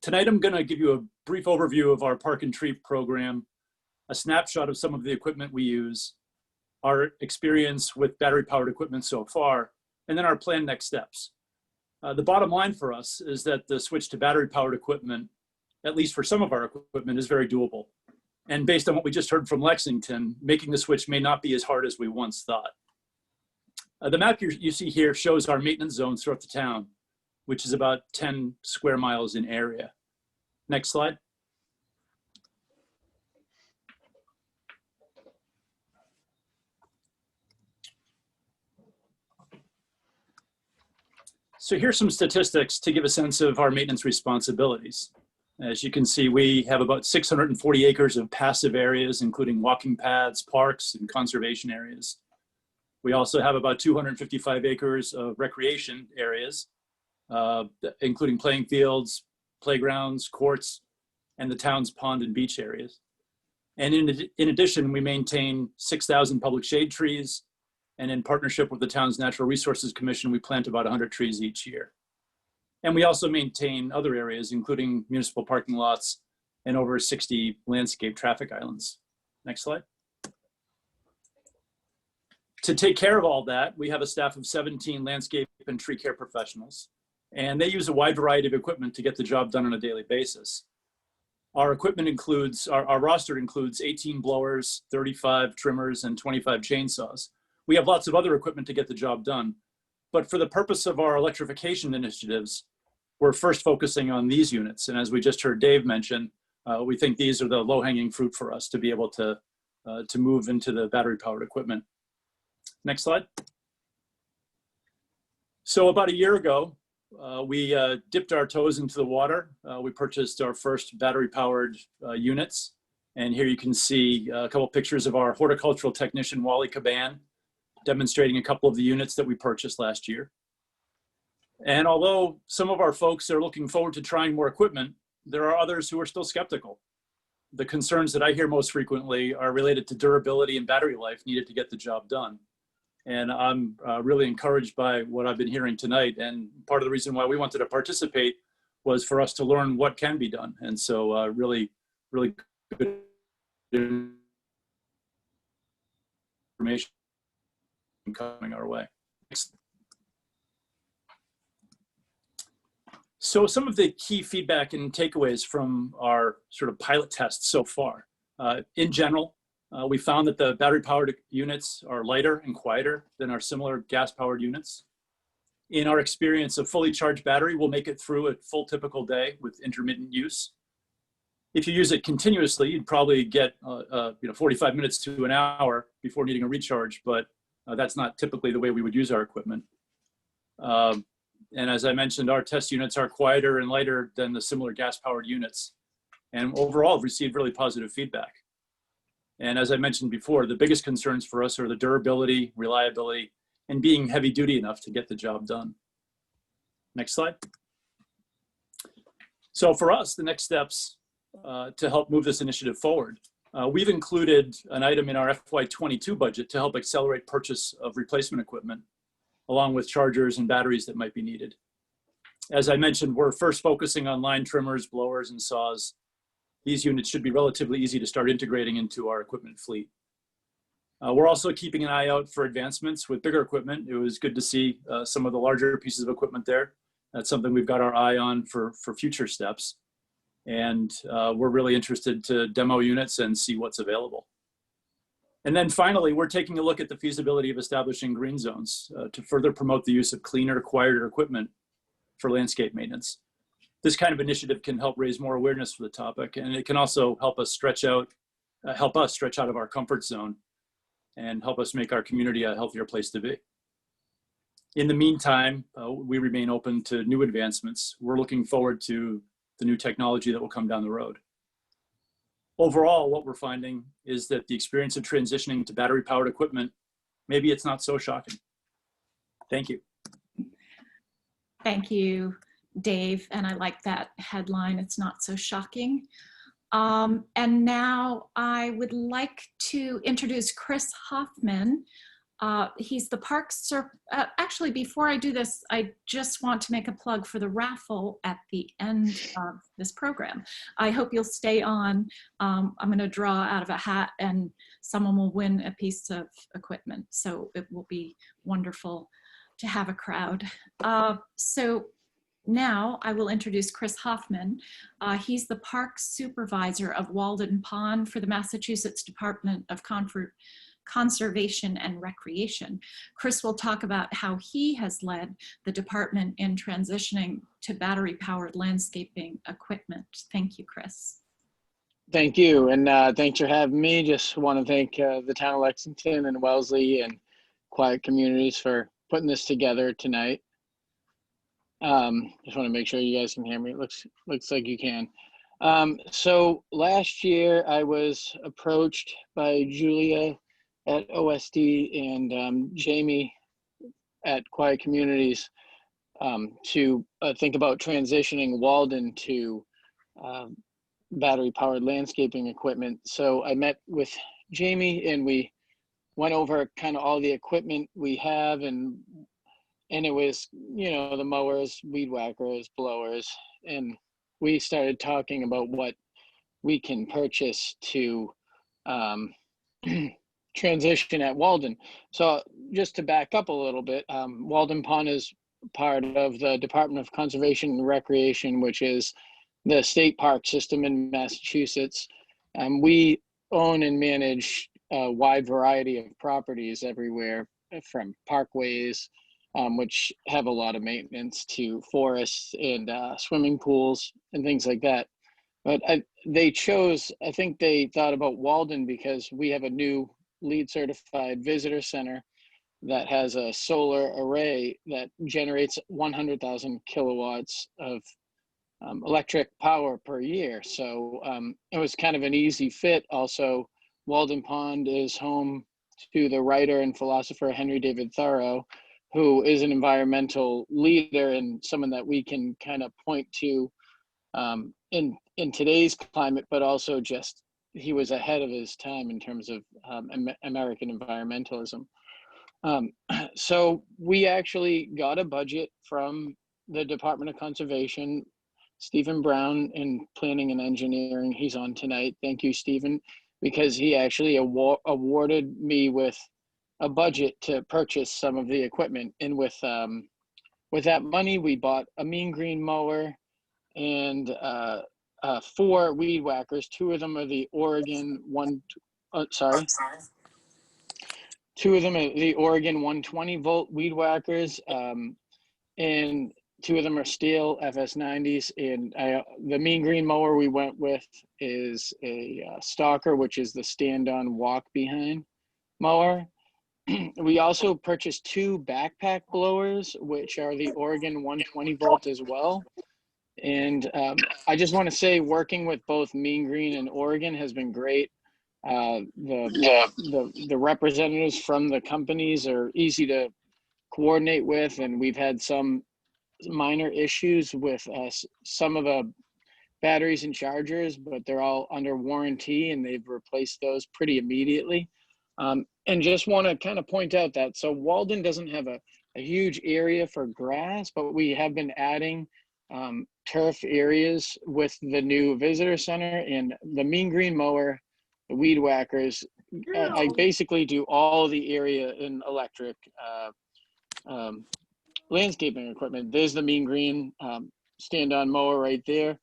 Tonight, I'm going to give you a brief overview of our Park and Treat program, a snapshot of some of the equipment we use, our experience with battery-powered equipment so far, and then our planned next steps. The bottom line for us is that the switch to battery-powered equipment, at least for some of our equipment, is very doable. And based on what we just heard from Lexington, making the switch may not be as hard as we once thought. The map you see here shows our maintenance zones throughout the town, which is about 10 square miles in area. Next slide. So here's some statistics to give a sense of our maintenance responsibilities. As you can see, we have about 640 acres of passive areas, including walking paths, parks, and conservation areas. We also have about 255 acres of recreation areas, including playing fields, playgrounds, courts, and the town's pond and beach areas. And in addition, we maintain 6,000 public shade trees, and in partnership with the town's Natural Resources Commission, we plant about 100 trees each year. And we also maintain other areas, including municipal parking lots and over 60 landscape traffic islands. Next slide. To take care of all that, we have a staff of 17 landscape and tree care professionals, and they use a wide variety of equipment to get the job done on a daily basis. Our equipment includes, our roster includes 18 blowers, 35 trimmers, and 25 chainsaws. We have lots of other equipment to get the job done, but for the purpose of our electrification initiatives, we're first focusing on these units. And as we just heard Dave mention, we think these are the low-hanging fruit for us to be able to move into the battery-powered equipment. Next slide. So about a year ago, we dipped our toes into the water. We purchased our first battery-powered units. And here you can see a couple pictures of our horticultural technician, Wally Caban, demonstrating a couple of the units that we purchased last year. And although some of our folks are looking forward to trying more equipment, there are others who are still skeptical. The concerns that I hear most frequently are related to durability and battery life needed to get the job done. And I'm really encouraged by what I've been hearing tonight. And part of the reason why we wanted to participate was for us to learn what can be done. And so really good information coming our way. So some of the key feedback and takeaways from our sort of pilot tests so far. In general, we found that the battery-powered units are lighter and quieter than our similar gas-powered units. In our experience, a fully charged battery will make it through a full typical day with intermittent use. If you use it continuously, you'd probably get 45 minutes to an hour before needing a recharge, but that's not typically the way we would use our equipment. And as I mentioned, our test units are quieter and lighter than the similar gas-powered units, and overall received really positive feedback. And as I mentioned before, the biggest concerns for us are the durability, reliability, and being heavy duty enough to get the job done. Next slide. So for us, the next steps to help move this initiative forward We've included an item in our FY22 budget to help accelerate purchase of replacement equipment, along with chargers and batteries that might be needed. As I mentioned, we're first focusing on line trimmers, blowers, and saws. These units should be relatively easy to start integrating into our equipment fleet. We're also keeping an eye out for advancements with bigger equipment. It was good to see some of the larger pieces of equipment there. That's something we've got our eye on for future steps. And we're really interested to demo units and see what's available. And then finally, we're taking a look at the feasibility of establishing green zones to further promote the use of cleaner, quieter equipment for landscape maintenance. This kind of initiative can help raise more awareness for the topic, and it can also help us stretch out of our comfort zone and help us make our community a healthier place to be. In the meantime, we remain open to new advancements. We're looking forward to the new technology that will come down the road. Overall, what we're finding is that the experience of transitioning to battery-powered equipment, maybe it's not so shocking. Thank you. Thank you, Dave. And I like that headline, it's not so shocking. And now I would like to introduce Chris Hoffman. He's the Parks, actually before I do this, I just want to make a plug for the raffle at the end of this program. I hope you'll stay on. I'm gonna draw out of a hat and someone will win a piece of equipment. So it will be wonderful to have a crowd. So now I will introduce Chris Hoffman. He's the Parks Supervisor of Walden Pond for the Massachusetts Department of Conservation and Recreation. Chris will talk about how he has led the department in transitioning to battery-powered landscaping equipment. Thank you, Chris. Thank you, and thanks for having me. Just want to thank the town of Lexington and Wellesley and Quiet Communities for putting this together tonight. Just want to make sure you guys can hear me. It looks like you can. So last year I was approached by Julia at OSD and Jamie at Quiet Communities to think about transitioning Walden to battery-powered landscaping equipment. So I met with Jamie and we went over kind of all the equipment we have, and it was, you know, the mowers, weed whackers, blowers, and we started talking about what we can purchase to transition at Walden. So just to back up a little bit, Walden Pond is part of the Department of Conservation and Recreation, which is the state park system in Massachusetts. We own and manage a wide variety of properties everywhere, from parkways, which have a lot of maintenance, to forests and swimming pools and things like that. But I think they thought about Walden because we have a new LEED certified visitor center that has a solar array that generates 100,000 kilowatts of electric power per year. So it was kind of an easy fit. Also, Walden Pond is home to the writer and philosopher Henry David Thoreau, who is an environmental leader and someone that we can kind of point to in today's climate, but also just he was ahead of his time in terms of American environmentalism. So we actually got a budget from the Department of Conservation. Stephen Brown in Planning and Engineering, he's on tonight. Thank you, Stephen, because he actually awarded me with a budget to purchase some of the equipment. And with that money, we bought a mean green mower and 4 weed whackers. 2 of them are the Oregon 120 volt weed whackers, and 2 of them are steel FS90s. And the mean green mower we went with is a Stalker, which is the stand-on walk behind mower. We also purchased 2 backpack blowers, which are the Oregon 120 volt as well. And I just want to say, working with both Mean Green and Oregon has been great. The representatives from the companies are easy to coordinate with, and we've had some minor issues with some of the batteries and chargers, but they're all under warranty and they've replaced those pretty immediately. And just want to kind of point out that, so Walden doesn't have a huge area for grass, but we have been adding turf areas with the new visitor center and the mean green mower, the weed whackers. I basically do all the area in electric landscaping equipment. There's the mean green stand-on mower right there.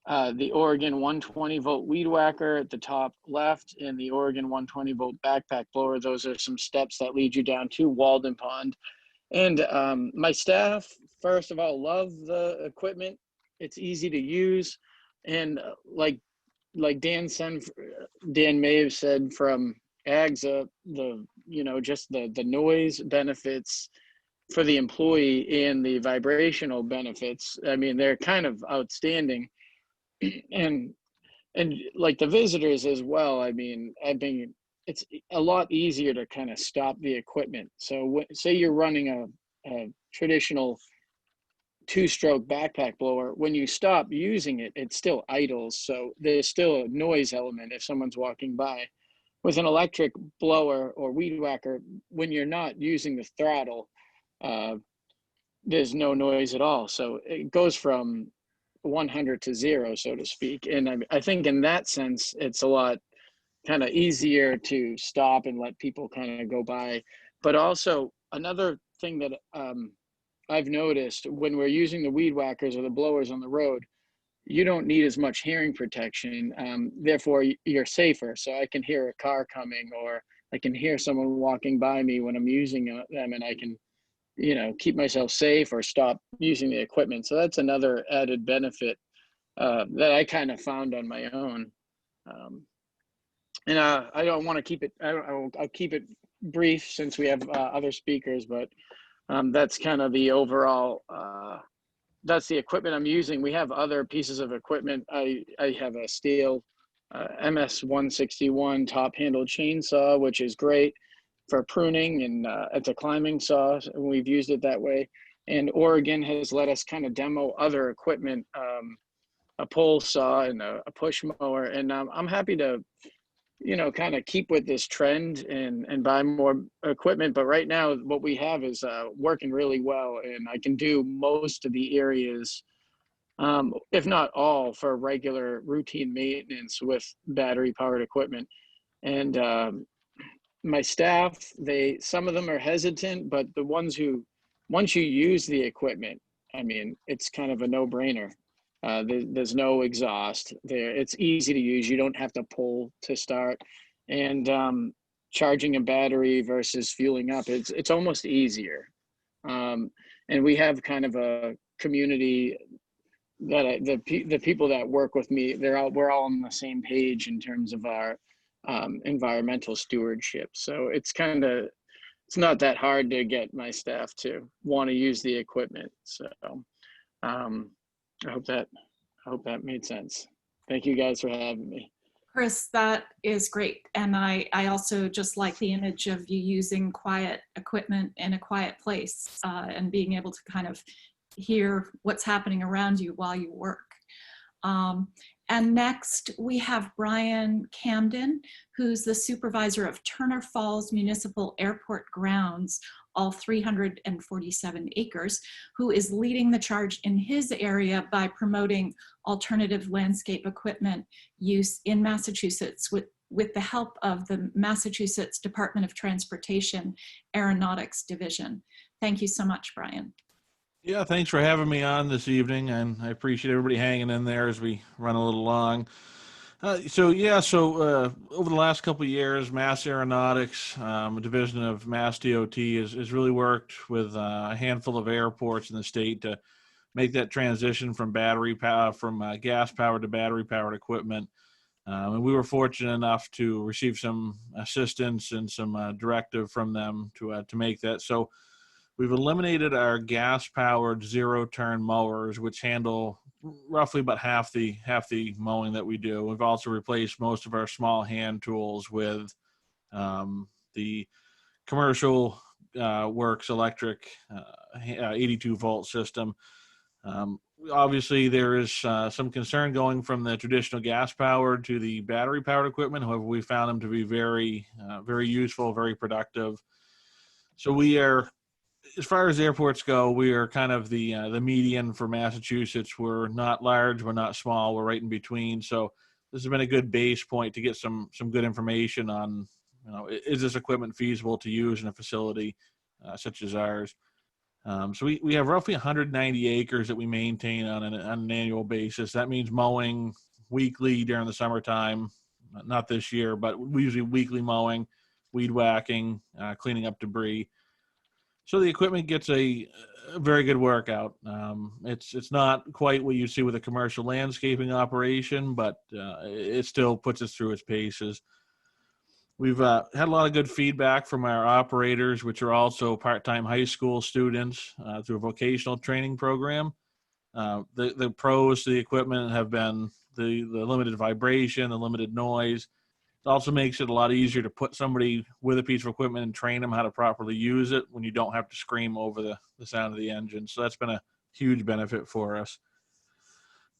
The Oregon 120 volt weed whacker at the top left, and the Oregon 120 volt backpack blower. Those are some steps that lead you down to Walden Pond. And my staff, first of all, love the equipment. It's easy to use. And like Dan may have said from AGSA, just the noise benefits for the employee and the vibrational benefits, I mean, they're kind of outstanding. And like the visitors as well, I mean, it's a lot easier to kind of stop the equipment. So say you're running a traditional 2-stroke backpack blower, when you stop using it, it still idles. So there's still a noise element if someone's walking by. With an electric blower or weed whacker, when you're not using the throttle, there's no noise at all. So it goes from 100 to 0, so to speak. And I think in that sense, it's a lot kind of easier to stop and let people kind of go by. But also another thing that I've noticed when we're using the weed whackers or the blowers on the road, you don't need as much hearing protection. Therefore, you're safer. So I can hear a car coming, or I can hear someone walking by me when I'm using them, and I can, keep myself safe or stop using the equipment. So that's another added benefit that I kind of found on my own. And I don't want to keep it, I'll keep it brief since we have other speakers, but that's kind of the overall, that's the equipment I'm using. We have other pieces of equipment. I have a steel MS-161 top-handled chainsaw, which is great for pruning, and it's a climbing saw, and we've used it that way. And Oregon has let us kind of demo other equipment, a pole saw and a push mower, and I'm happy to kind of keep with this trend and buy more equipment. But right now, what we have is working really well, and I can do most of the areas, if not all, for regular routine maintenance with battery powered equipment. And my staff, some of them are hesitant, but the ones who, once you use the equipment, I mean, it's kind of a no-brainer. There's no exhaust there. It's easy to use. You don't have to pull to start. And charging a battery versus fueling up, it's almost easier. And we have kind of a community that the people that work with me, we're all on the same page in terms of our environmental stewardship. So it's not that hard to get my staff to want to use the equipment. So I hope that made sense. Thank you guys for having me. Chris, that is great. And I also just like the image of you using quiet equipment in a quiet place and being able to kind of hear what's happening around you while you work. And next we have Brian Camden, who's the supervisor of Turner Falls Municipal Airport grounds, all 347 acres, who is leading the charge in his area by promoting alternative landscape equipment use in Massachusetts with the help of the Massachusetts Department of Transportation Aeronautics Division. Thank you so much, Brian. Yeah, thanks for having me on this evening, and I appreciate everybody hanging in there as we run a little long. So over the last couple of years, Mass Aeronautics, a division of Mass DOT, has really worked with a handful of airports in the state to make that transition from gas-powered to battery-powered equipment. And we were fortunate enough to receive some assistance and some directive from them to make that. So we've eliminated our gas-powered zero-turn mowers, which handle roughly about half the mowing that we do. We've also replaced most of our small hand tools with the commercial works electric 82 volt system. Obviously, there is some concern going from the traditional gas-powered to the battery-powered equipment. However, we found them to be very, very useful, very productive. So we are, as far as airports go, we are kind of the median for Massachusetts. We're not large, we're not small, we're right in between. So this has been a good base point to get some good information on, is this equipment feasible to use in a facility such as ours? So we have roughly 190 acres that we maintain on an annual basis. That means mowing weekly during the summertime, not this year, but we usually weekly mowing, weed whacking, cleaning up debris. So the equipment gets a very good workout. It's not quite what you see with a commercial landscaping operation, but it still puts us through its paces. We've had a lot of good feedback from our operators, which are also part-time high school students through a vocational training program. The pros to the equipment have been the limited vibration, the limited noise. It also makes it a lot easier to put somebody with a piece of equipment and train them how to properly use it when you don't have to scream over the sound of the engine. So that's been a huge benefit for us.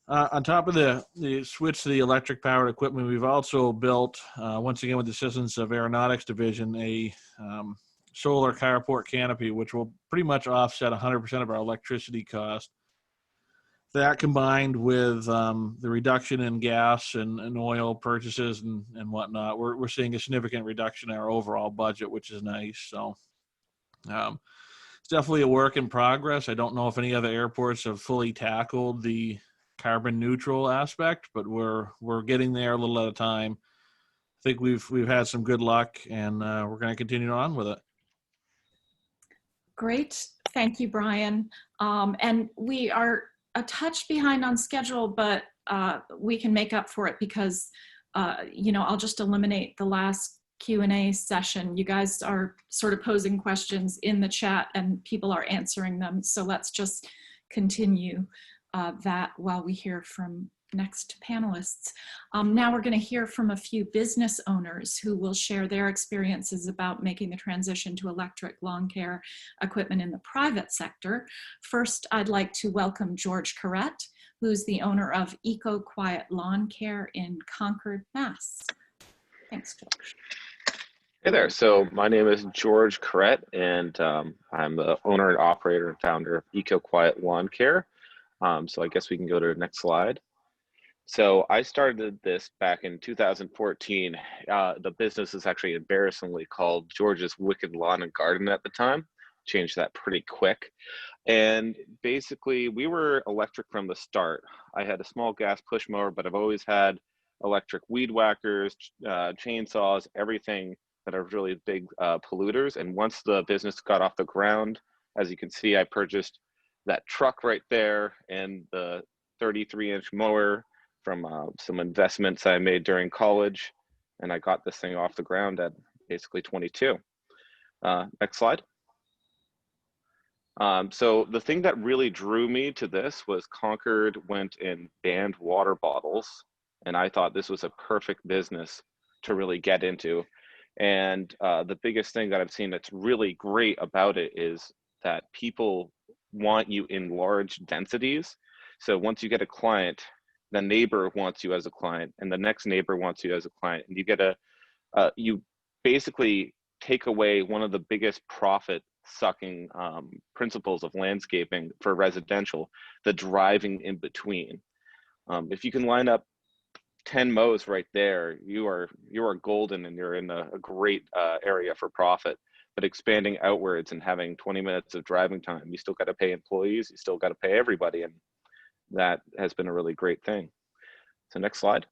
On top of the switch to the electric powered equipment, we've also built, once again with the assistance of Aeronautics Division, a solar carport canopy, which will pretty much offset 100% of our electricity cost. That combined with the reduction in gas and oil purchases and whatnot, we're seeing a significant reduction in our overall budget, which is nice. So it's definitely a work in progress. I don't know if any other airports have fully tackled the carbon neutral aspect, but we're getting there a little at a time. I think we've had some good luck, and we're going to continue on with it. Great, thank you, Brian. And we are a touch behind on schedule, but we can make up for it because I'll just eliminate the last Q&A session. You guys are sort of posing questions in the chat and people are answering them. So let's just continue that while we hear from next panelists. Now we're going to hear from a few business owners who will share their experiences about making the transition to electric lawn care equipment in the private sector. First, I'd like to welcome George Corrett, who's the owner of Eco Quiet Lawn Care in Concord, Mass. Thanks, George. Hey there. So my name is George Corrett, and I'm the owner and operator and founder of Eco Quiet Lawn Care. So I guess we can go to the next slide. So I started this back in 2014. The business is actually embarrassingly called George's Wicked Lawn and Garden at the time. Changed that pretty quick. And basically we were electric from the start. I had a small gas push mower, but I've always had electric weed whackers, chainsaws, everything that are really big polluters. And once the business got off the ground, as you can see, I purchased that truck right there and the 33-inch mower from some investments I made during college. And I got this thing off the ground at basically 22. Next slide. So the thing that really drew me to this was Concord went and banned water bottles. And I thought this was a perfect business to really get into. And the biggest thing that I've seen that's really great about it is that people want you in large densities. So once you get a client, the neighbor wants you as a client, and the next neighbor wants you as a client. And you get you basically take away one of the biggest profit sucking principles of landscaping for residential, the driving in between. If you can line up 10 mows right there, you are golden, and you're in a great area for profit. But expanding outwards and having 20 minutes of driving time, you still got to pay employees, you still got to pay everybody, and that has been a really great thing. So next slide.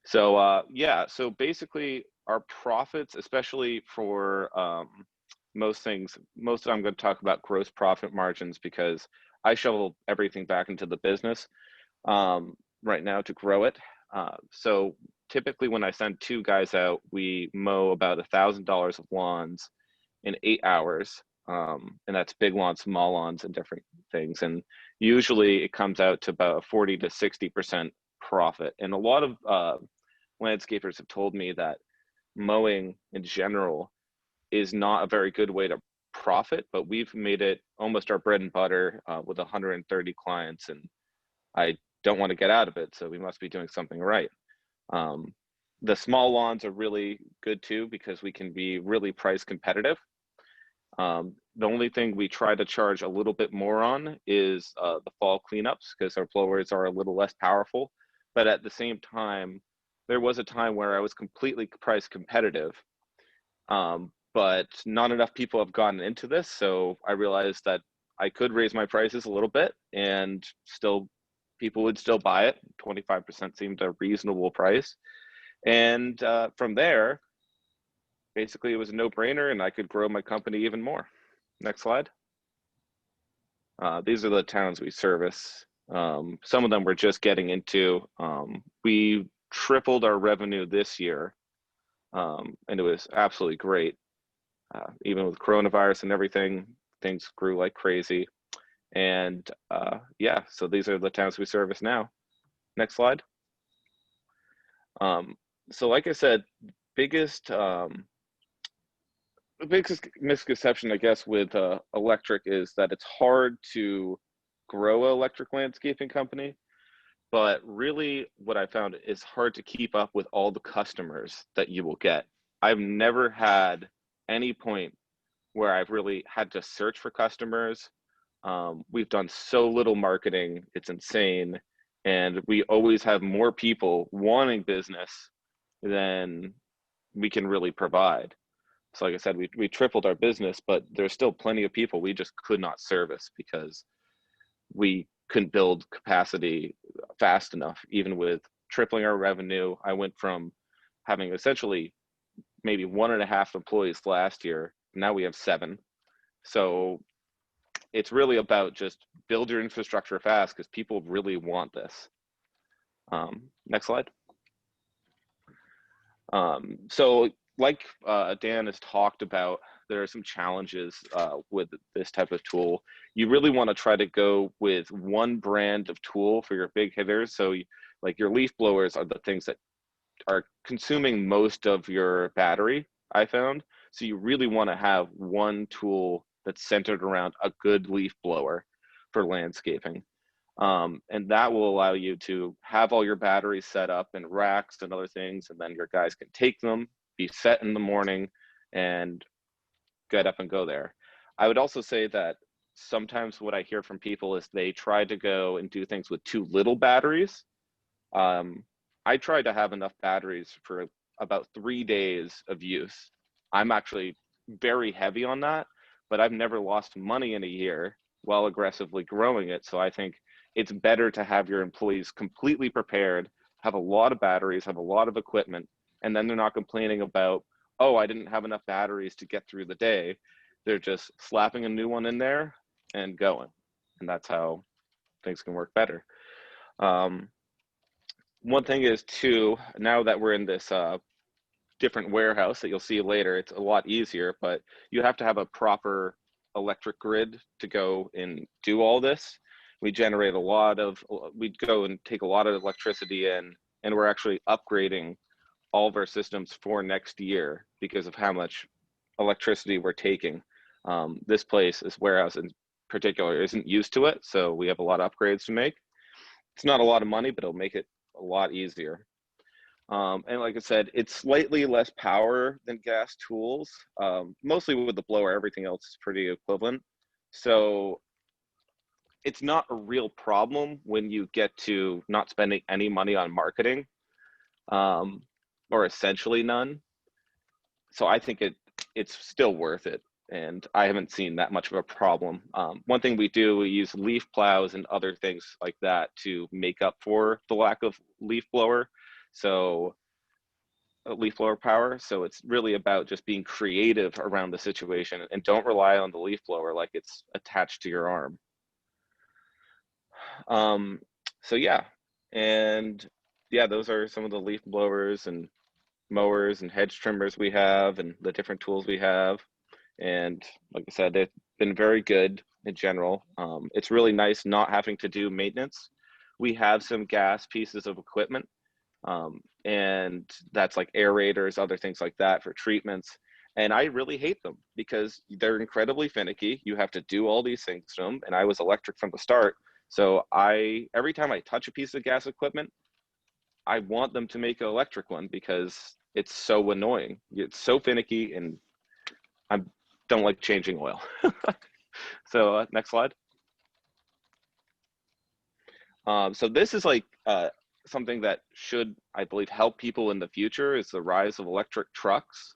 So yeah, so basically our profits, especially for most things, I'm going to talk about gross profit margins because I shovel everything back into the business right now to grow it. So typically when I send 2 guys out, we mow about $1,000 of lawns in 8 hours. And that's big lawns, small lawns, and different things. And usually it comes out to about 40 to 60% profit. And a lot of landscapers have told me that mowing in general is not a very good way to profit, but we've made it almost our bread and butter with 130 clients, and I don't want to get out of it, so we must be doing something right. The small lawns are really good too because we can be really price competitive. The only thing we try to charge a little bit more on is the fall cleanups because our blowers are a little less powerful. But at the same time, there was a time where I was completely price competitive, but not enough people have gotten into this. So I realized that I could raise my prices a little bit and still people would still buy it. 25% seemed a reasonable price. And from there, basically it was a no-brainer and I could grow my company even more. Next slide. These are the towns we service. Some of them we're just getting into. We tripled our revenue this year, and it was absolutely great. Even with coronavirus and everything, things grew like crazy. And yeah, so these are the towns we service now. Next slide. So like I said, biggest misconception, I guess, with electric is that it's hard to grow an electric landscaping company. But really what I found is hard to keep up with all the customers that you will get. I've never had any point where I've really had to search for customers. We've done so little marketing, it's insane. And we always have more people wanting business than we can really provide. So like I said, we tripled our business, but there's still plenty of people we just could not service because we couldn't build capacity fast enough. Even with tripling our revenue, I went from having essentially maybe 1.5 employees last year. Now we have 7. So it's really about just build your infrastructure fast because people really want this. Next slide. So like Dan has talked about, there are some challenges with this type of tool. You really want to try to go with one brand of tool for your big hitters. So like your leaf blowers are the things that are consuming most of your battery, I found. So you really want to have one tool that's centered around a good leaf blower for landscaping. And that will allow you to have all your batteries set up in racks and other things, and then your guys can take them, be set in the morning, and get up and go there. I would also say that sometimes what I hear from people is they try to go and do things with too little batteries. I try to have enough batteries for about 3 days of use. I'm actually very heavy on that, but I've never lost money in a year while aggressively growing it. So I think it's better to have your employees completely prepared, have a lot of batteries, have a lot of equipment, and then they're not complaining about, oh, I didn't have enough batteries to get through the day. They're just slapping a new one in there and going. And that's how things can work better. One thing is too, now that we're in this different warehouse that you'll see later, it's a lot easier, but you have to have a proper electric grid to go and do all this. We generate a lot of, we go and take a lot of electricity in, and we're actually upgrading all of our systems for next year because of how much electricity we're taking. This place, this warehouse in particular, isn't used to it, so we have a lot of upgrades to make. It's not a lot of money, but it'll make it a lot easier. And like I said, it's slightly less power than gas tools. Mostly with the blower, everything else is pretty equivalent. So it's not a real problem when you get to not spending any money on marketing, or essentially none. So I think it's still worth it. And I haven't seen that much of a problem. One thing we do, we use leaf plows and other things like that to make up for the lack of leaf blower. So leaf blower power. So it's really about just being creative around the situation and don't rely on the leaf blower like it's attached to your arm. So yeah, and yeah, those are some of the leaf blowers and mowers and hedge trimmers we have and the different tools we have. And like I said, they've been very good in general. It's really nice not having to do maintenance. We have some gas pieces of equipment, and that's like aerators, other things like that for treatments. And I really hate them because they're incredibly finicky. You have to do all these things to them. And I was electric from the start. So every time I touch a piece of gas equipment, I want them to make an electric one because it's so annoying. It's so finicky, and I don't like changing oil. So next slide. So this is like something that should, I believe, help people in the future, is the rise of electric trucks.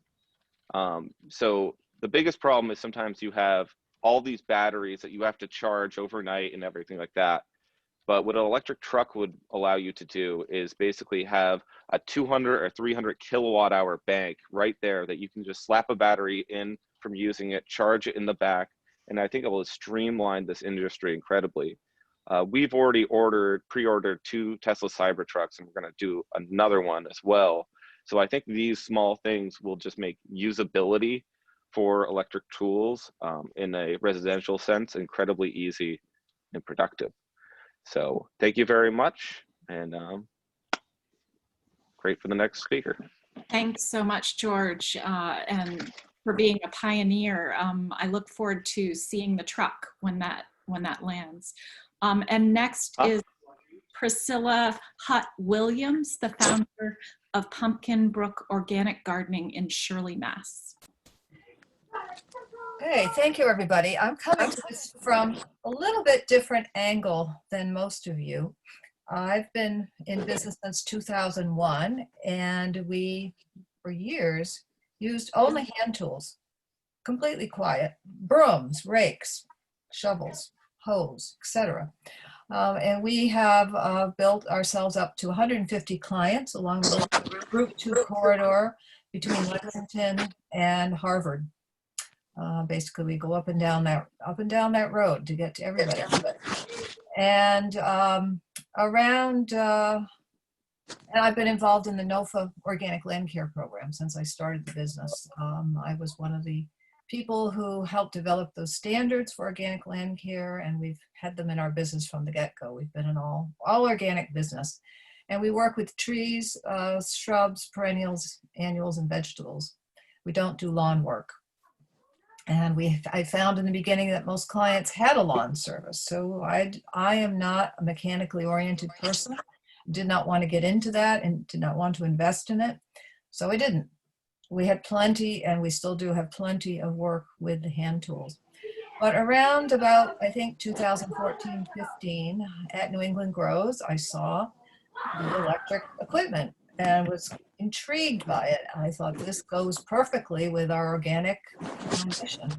So the biggest problem is sometimes you have all these batteries that you have to charge overnight and everything like that. But what an electric truck would allow you to do is basically have a 200 or 300 kilowatt hour bank right there that you can just slap a battery in from using it, charge it in the back. And I think it will streamline this industry incredibly. We've already pre-ordered 2 Tesla Cybertrucks, and we're going to do another one as well. So I think these small things will just make usability for electric tools in a residential sense incredibly easy and productive. So thank you very much, and great for the next speaker. Thanks so much, George, and for being a pioneer. I look forward to seeing the truck when that lands. And next is Priscilla Hutt Williams, the founder of Pumpkin Brook Organic Gardening in Shirley, Mass. Hey, thank you, everybody. I'm coming to this from a little bit different angle than most of you. I've been in business since 2001, and we, for years, used only hand tools, completely quiet, brooms, rakes, shovels, hose, etc. And we have built ourselves up to 150 clients along the Route 2 corridor between Lexington and Harvard. Basically, we go up and down that road to get to everybody. And and I've been involved in the NOFA organic land care program since I started the business. I was one of the people who helped develop those standards for organic land care, and we've had them in our business from the get-go. We've been in all organic business, and we work with trees, shrubs, perennials, annuals, and vegetables. We don't do lawn work. And I found in the beginning that most clients had a lawn service. So I am not a mechanically oriented person, did not want to get into that and did not want to invest in it. So I didn't. We had plenty, and we still do have plenty of work with the hand tools. But around about, I think, 2014, 15, at New England Grows, I saw the electric equipment and was intrigued by it. I thought this goes perfectly with our organic mission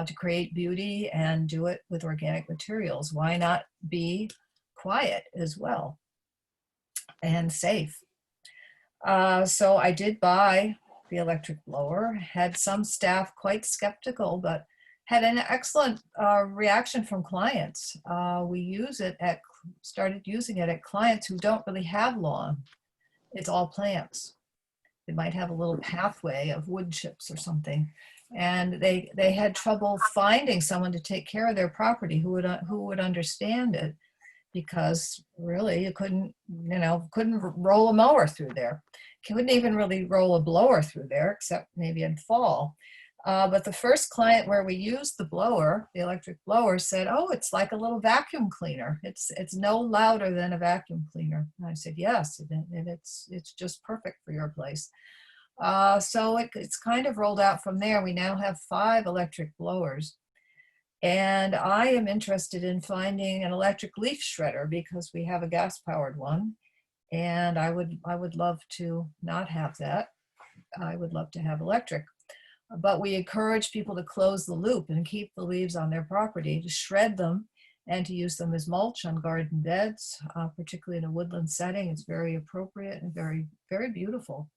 to create beauty and do it with organic materials. Why not be quiet as well and safe? So I did buy the electric blower, had some staff quite skeptical, but had an excellent reaction from clients. We started using it at clients who don't really have lawn. It's all plants. They might have a little pathway of wood chips or something. And they had trouble finding someone to take care of their property who would understand it, because really you couldn't roll a mower through there. Couldn't even really roll a blower through there, except maybe in fall. But the first client where we used the blower, the electric blower, said, "Oh, it's like a little vacuum cleaner. It's no louder than a vacuum cleaner." And I said, "Yes, and it's just perfect for your place." So it's kind of rolled out from there. We now have 5 electric blowers. And I am interested in finding an electric leaf shredder because we have a gas-powered one. And I would love to not have that. I would love to have electric. But we encourage people to close the loop and keep the leaves on their property, to shred them and to use them as mulch on garden beds, particularly in a woodland setting. It's very appropriate and very, very beautiful.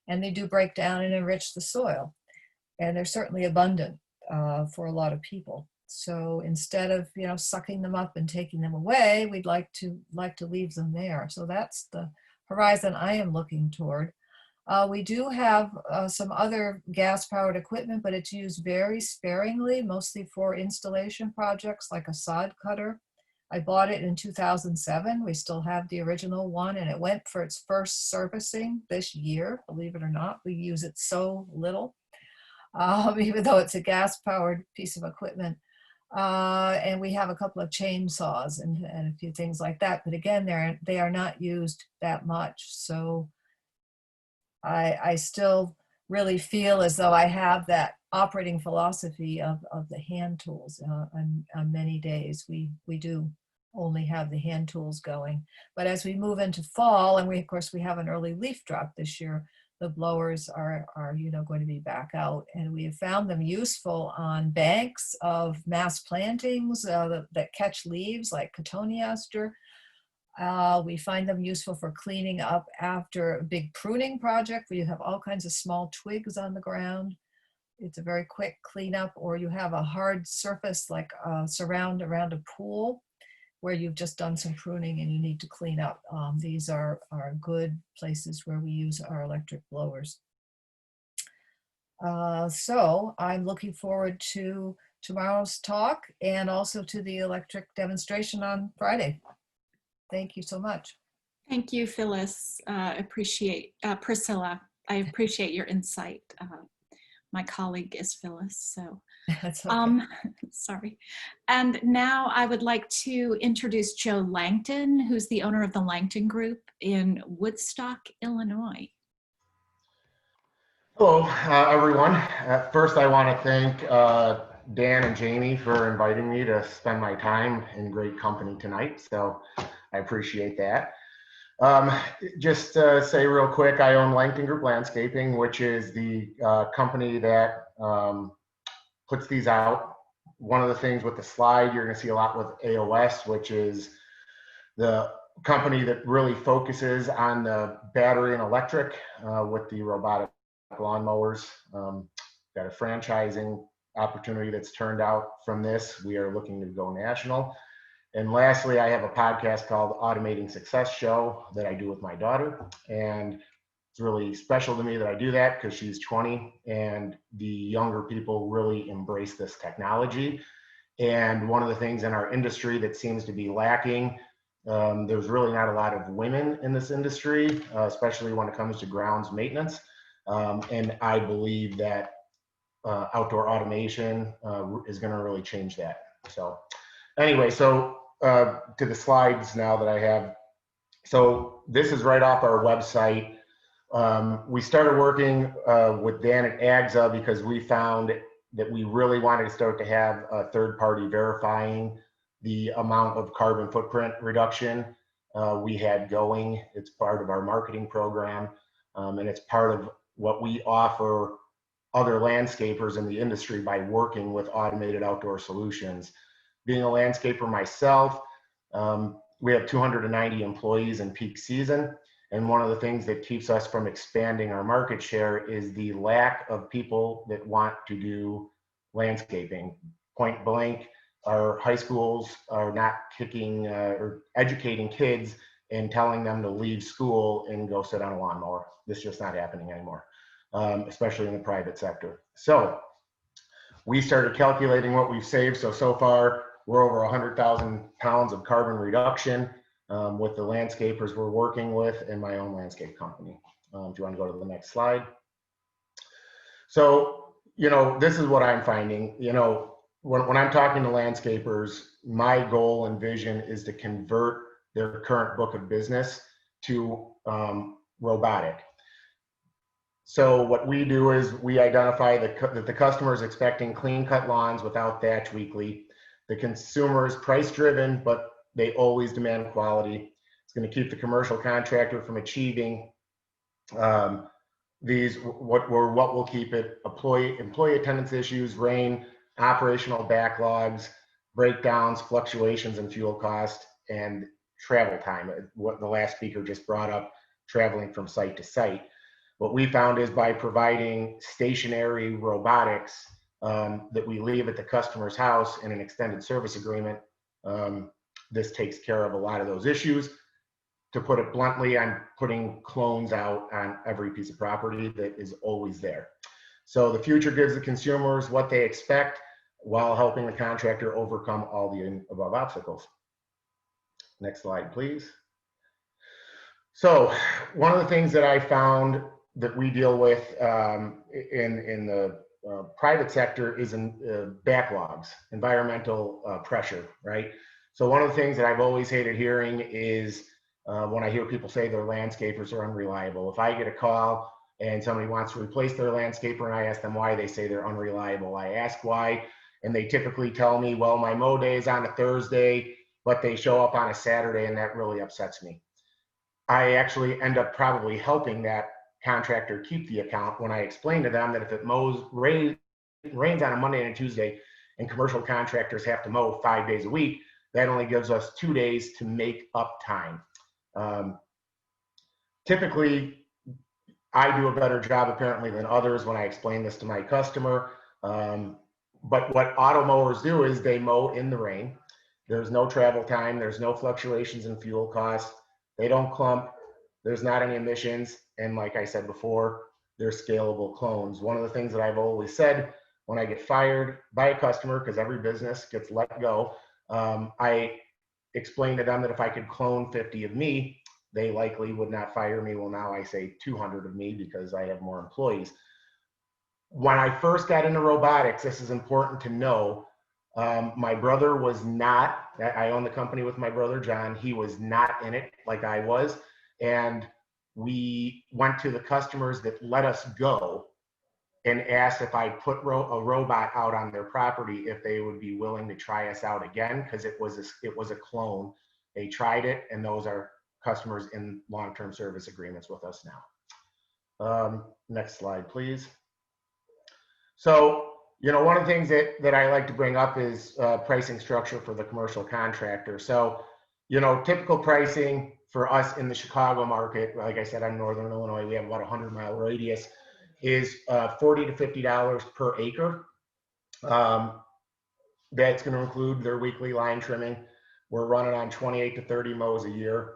And they do break down and enrich the soil. And they're certainly abundant for a lot of people. So instead of sucking them up and taking them away, we'd like to leave them there. So that's the horizon I am looking toward. We do have some other gas-powered equipment, but it's used very sparingly, mostly for installation projects like a sod cutter. I bought it in 2007. We still have the original one, and it went for its first servicing this year, believe it or not. We use it so little. even though it's a gas-powered piece of equipment. And we have a couple of chainsaws and a few things like that. But again, they are not used that much. So I still really feel as though I have that operating philosophy of the hand tools. On many days, we do only have the hand tools going. But as we move into fall, and of course we have an early leaf drop this year, the blowers are going to be back out, and we have found them useful on banks of mass plantings that catch leaves like cotoneaster. We find them useful for cleaning up after a big pruning project where you have all kinds of small twigs on the ground. It's a very quick cleanup, or you have a hard surface like surround around a pool where you've just done some pruning and you need to clean up. These are good places where we use our electric blowers. So I'm looking forward to tomorrow's talk and also to the electric demonstration on Friday. Thank you so much. Thank you, Phyllis. Priscilla, I appreciate your insight. My colleague is Phyllis, so That's okay. sorry. And now I would like to introduce Joe Langton, who's the owner of the Langton Group in Woodstock, Illinois. Hello, everyone. First, I want to thank Dan and Jamie for inviting me to spend my time in great company tonight. So I appreciate that. Just to say real quick, I own Langton Group Landscaping, which is the company that puts these out. One of the things with the slide, you're going to see a lot with AOS, which is the company that really focuses on the battery and electric with the robotic lawnmowers. Got a franchising opportunity that's turned out from this. We are looking to go national. And lastly, I have a podcast called Automating Success Show that I do with my daughter. And it's really special to me that I do that because she's 20 and the younger people really embrace this technology. And one of the things in our industry that seems to be lacking, there's really not a lot of women in this industry, especially when it comes to grounds maintenance. And I believe that outdoor automation is going to really change that. So anyway, so to the slides now that I have. So this is right off our website. We started working with Dan at AGSA because we found that we really wanted to start to have a third party verifying the amount of carbon footprint reduction we had going. It's part of our marketing program, and it's part of what we offer other landscapers in the industry by working with automated outdoor solutions. Being a landscaper myself, we have 290 employees in peak season. And one of the things that keeps us from expanding our market share is the lack of people that want to do landscaping. Point blank, our high schools are not kicking or educating kids and telling them to leave school and go sit on a lawnmower. This is just not happening anymore, especially in the private sector. So we started calculating what we've saved. So far, we're over 100,000 pounds of carbon reduction with the landscapers we're working with in my own landscape company. If you want to go to the next slide. So, this is what I'm finding. When I'm talking to landscapers, my goal and vision is to convert their current book of business to robotic. So what we do is we identify that the customer is expecting clean cut lawns without thatch weekly. The consumer is price driven, but they always demand quality. It's going to keep the commercial contractor from achieving what will keep it: employee attendance issues, rain, operational backlogs, breakdowns, fluctuations in fuel cost, and travel time. What the last speaker just brought up, traveling from site to site. What we found is by providing stationary robotics that we leave at the customer's house in an extended service agreement, this takes care of a lot of those issues. To put it bluntly, I'm putting clones out on every piece of property that is always there. So the future gives the consumers what they expect while helping the contractor overcome all the above obstacles. Next slide, please. So one of the things that I found that we deal with in the private sector is in backlogs, environmental pressure, right? So one of the things that I've always hated hearing is when I hear people say their landscapers are unreliable. If I get a call and somebody wants to replace their landscaper and I ask them why, they say they're unreliable. I ask why, and they typically tell me, well, my mow day is on a Thursday, but they show up on a Saturday, and that really upsets me. I actually end up probably helping that contractor keep the account when I explain to them that if it rains on a Monday and a Tuesday and commercial contractors have to mow 5 days a week, that only gives us 2 days to make up time. Typically, I do a better job apparently than others when I explain this to my customer. But what auto mowers do is they mow in the rain. There's no travel time. There's no fluctuations in fuel costs. They don't clump. There's not any emissions. And like I said before, they're scalable clones. One of the things that I've always said when I get fired by a customer, because every business gets let go, I explain to them that if I could clone 50 of me, they likely would not fire me. Well, now I say 200 of me because I have more employees. When I first got into robotics, this is important to know, my brother was not, I own the company with my brother, John. He was not in it like I was. And we went to the customers that let us go and asked if I put a robot out on their property, if they would be willing to try us out again, because it was a clone. They tried it, and those are customers in long-term service agreements with us now. Next slide, please. So, you know, one of the things that I like to bring up is pricing structure for the commercial contractor. So, you know, typical pricing for us in the Chicago market, like I said, I'm Northern Illinois, we have about a 100-mile radius, is $40 to $50 per acre. That's going to include their weekly line trimming. We're running on 28 to 30 mows a year.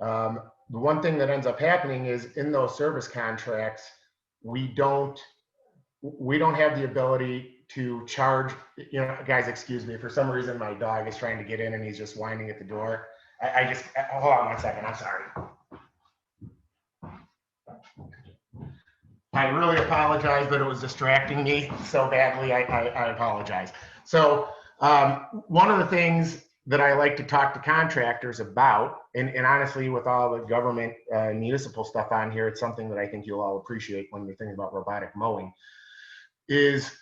The one thing that ends up happening is in those service contracts, we don't have the ability to charge, you know, guys, excuse me, for some reason my dog is trying to get in and he's just whining at the door. I just, hold on 1 second, I'm sorry. I really apologize, but it was distracting me so badly, I apologize. So one of the things that I like to talk to contractors about, and honestly, with all the government municipal stuff on here, it's something that I think you'll all appreciate when you're thinking about robotic mowing, is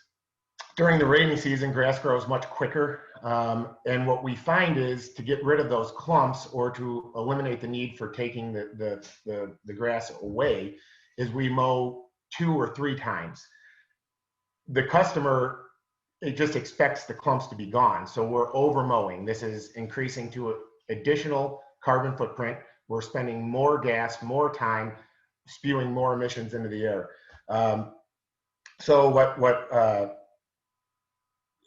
during the rainy season, grass grows much quicker. And what we find is to get rid of those clumps or to eliminate the need for taking the grass away is we mow 2 or 3 times. The customer, it just expects the clumps to be gone. So we're over mowing. This is increasing to additional carbon footprint. We're spending more gas, more time, spewing more emissions into the air. So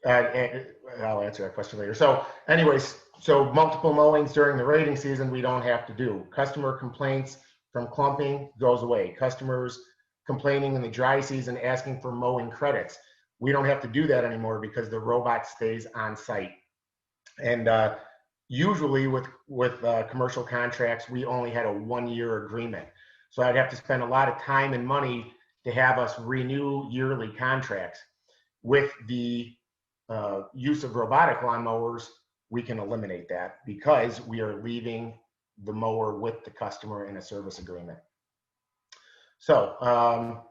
I'll answer that question later. So anyways, so multiple mowings during the rating season, we don't have to do. Customer complaints from clumping goes away. Customers complaining in the dry season, asking for mowing credits. We don't have to do that anymore because the robot stays on site. And usually with commercial contracts, we only had a 1-year agreement. So I'd have to spend a lot of time and money to have us renew yearly contracts. With the use of robotic lawn mowers, we can eliminate that because we are leaving the mower with the customer in a service agreement. So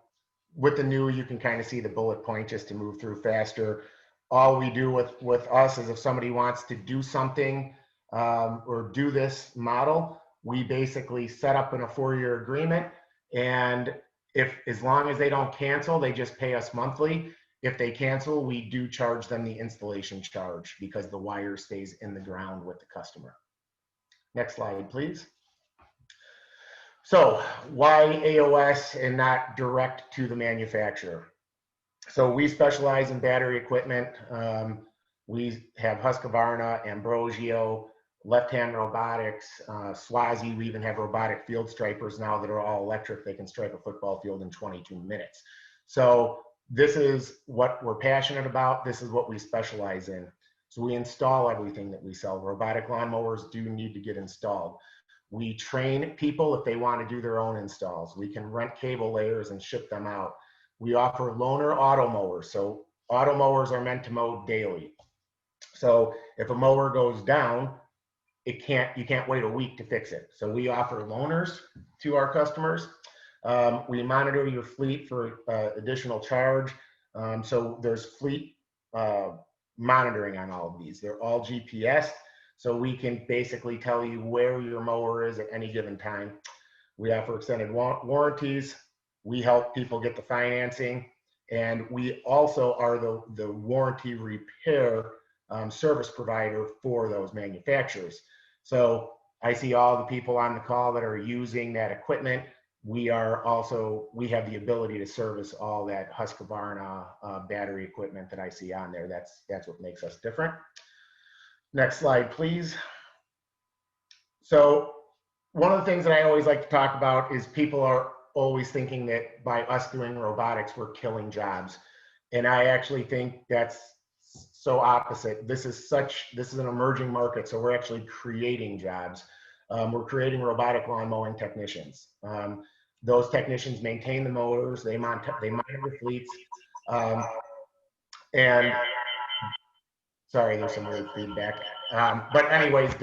with the new, you can kind of see the bullet point just to move through faster. All we do with us is if somebody wants to do something or do this model, we basically set up in a 4-year agreement. And if, as long as they don't cancel, they just pay us monthly. If they cancel, we do charge them the installation charge because the wire stays in the ground with the customer. Next slide, please. So why AOS and not direct to the manufacturer? So we specialize in battery equipment. We have Husqvarna, Ambrosio, Left Hand Robotics, Swazi. We even have robotic field stripers now that are all electric. They can stripe a football field in 22 minutes. So this is what we're passionate about. This is what we specialize in. So we install everything that we sell. Robotic lawnmowers do need to get installed. We train people if they want to do their own installs. We can rent cable layers and ship them out. We offer loaner auto mowers. So auto mowers are meant to mow daily. So if a mower goes down, you can't wait a week to fix it. So we offer loaners to our customers. We monitor your fleet for additional charge. So there's fleet monitoring on all of these. They're all GPS, so we can basically tell you where your mower is at any given time. We offer extended warranties. We help people get the financing, and we also are the warranty repair service provider for those manufacturers. So I see all the people on the call that are using that equipment. We have the ability to service all that Husqvarna battery equipment that I see on there. That's what makes us different. Next slide, please. So one of the things that I always like to talk about is people are always thinking that by us doing robotics, we're killing jobs. And I actually think that's so opposite. This is an emerging market, so we're actually creating jobs. We're creating robotic lawn mowing technicians. Those technicians maintain the mowers, they monitor the fleets, and sorry, there's some weird feedback. But anyways,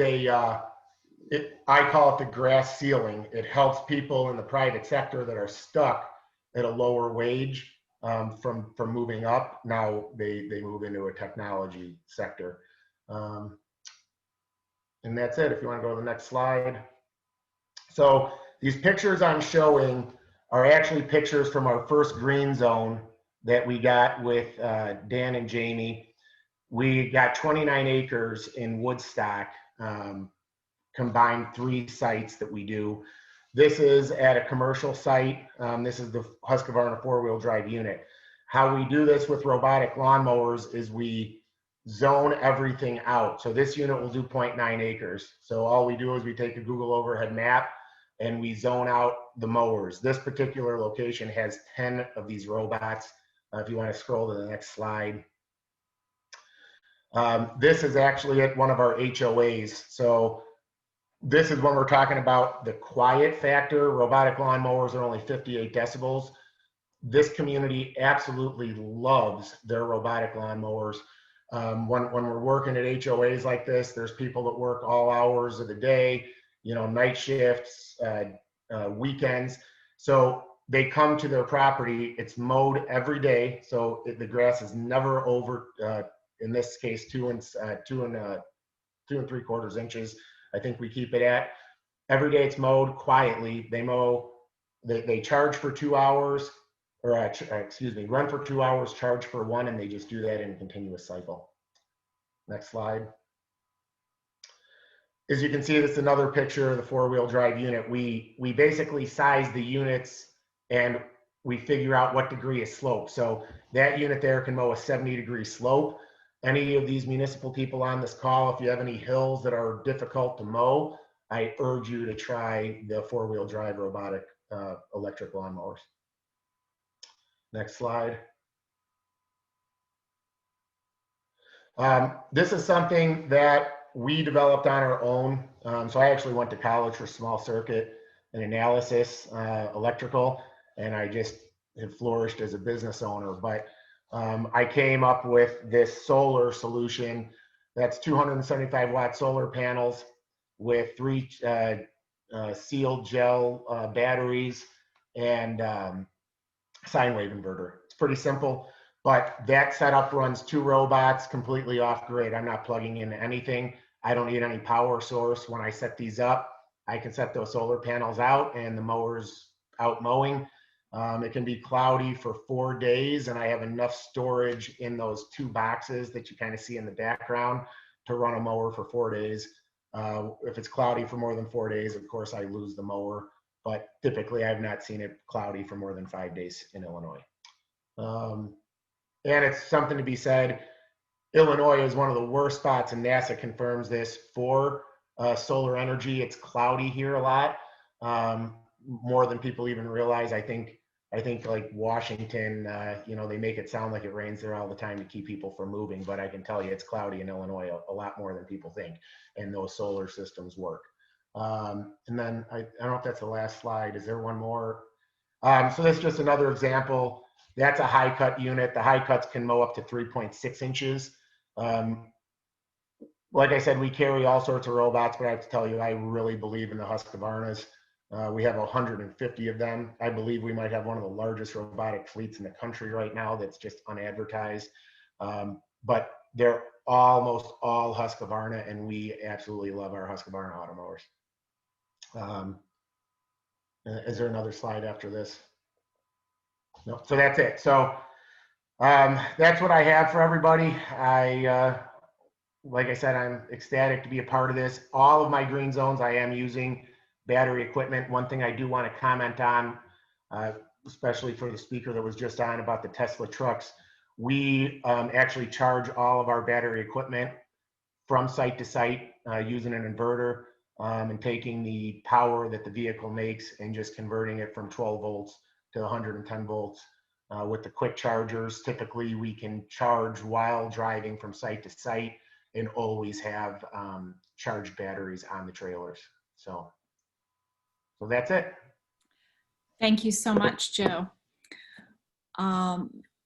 I call it the grass ceiling. It helps people in the private sector that are stuck at a lower wage from moving up. Now they move into a technology sector. And that's it. If you want to go to the next slide. So these pictures I'm showing are actually pictures from our first green zone that we got with Dan and Jamie. We got 29 acres in Woodstock, combined 3 sites that we do. This is at a commercial site. This is the Husqvarna 4-wheel drive unit. How we do this with robotic lawnmowers is we zone everything out. So this unit will do 0.9 acres. So all we do is we take a Google overhead map and we zone out the mowers. This particular location has 10 of these robots. If you want to scroll to the next slide. This is actually at one of our HOAs. So this is when we're talking about the quiet factor. Robotic lawnmowers are only 58 decibels. This community absolutely loves their robotic lawnmowers. When we're working at HOAs like this, there's people that work all hours of the day, night shifts, weekends. So they come to their property, it's mowed every day. So the grass is never over, in this case, 2 and 3/4 inches. I think we keep it at. Every day it's mowed quietly. They charge for 2 hours, or run for 2 hours, charge for 1, and they just do that in a continuous cycle. Next slide. As you can see, this is another picture of the 4-wheel drive unit. We basically size the units and we figure out what degree of slope. So that unit there can mow a 70-degree slope. Any of these municipal people on this call, if you have any hills that are difficult to mow, I urge you to try the 4-wheel drive robotic electric lawnmowers. Next slide. This is something that we developed on our own. So I actually went to college for small circuit and analysis, electrical, and I just have flourished as a business owner. But I came up with this solar solution that's 275 watt solar panels with 3 sealed gel batteries and sine wave inverter. It's pretty simple, but that setup runs 2 robots completely off grid. I'm not plugging into anything. I don't need any power source. When I set these up, I can set those solar panels out and the mower's out mowing. It can be cloudy for 4 days, and I have enough storage in those 2 boxes that you kind of see in the background to run a mower for 4 days. If it's cloudy for more than 4 days, of course, I lose the mower, but typically I've not seen it cloudy for more than 5 days in Illinois. And it's something to be said, Illinois is one of the worst spots, and NASA confirms this, for solar energy. It's cloudy here a lot, more than people even realize. I think like Washington, they make it sound like it rains there all the time to keep people from moving, but I can tell you it's cloudy in Illinois a lot more than people think, and those solar systems work. And then I don't know if that's the last slide. Is there one more? So this is just another example. That's a high cut unit. The high cuts can mow up to 3.6 inches. Like I said, we carry all sorts of robots, but I have to tell you, I really believe in the Husqvarnas. We have 150 of them. I believe we might have one of the largest robotic fleets in the country right now that's just unadvertised. But they're almost all Husqvarna, and we absolutely love our Husqvarna automowers. Is there another slide after this? No, so that's it. So that's what I have for everybody. Like I said, I'm ecstatic to be a part of this. All of my green zones, I am using battery equipment. One thing I do want to comment on, especially for the speaker that was just on about the Tesla trucks, we actually charge all of our battery equipment from site to site using an inverter and taking the power that the vehicle makes and just converting it from 12 volts to 110 volts. With the quick chargers, typically we can charge while driving from site to site and always have charged batteries on the trailers. So that's it. Thank you so much, Joe.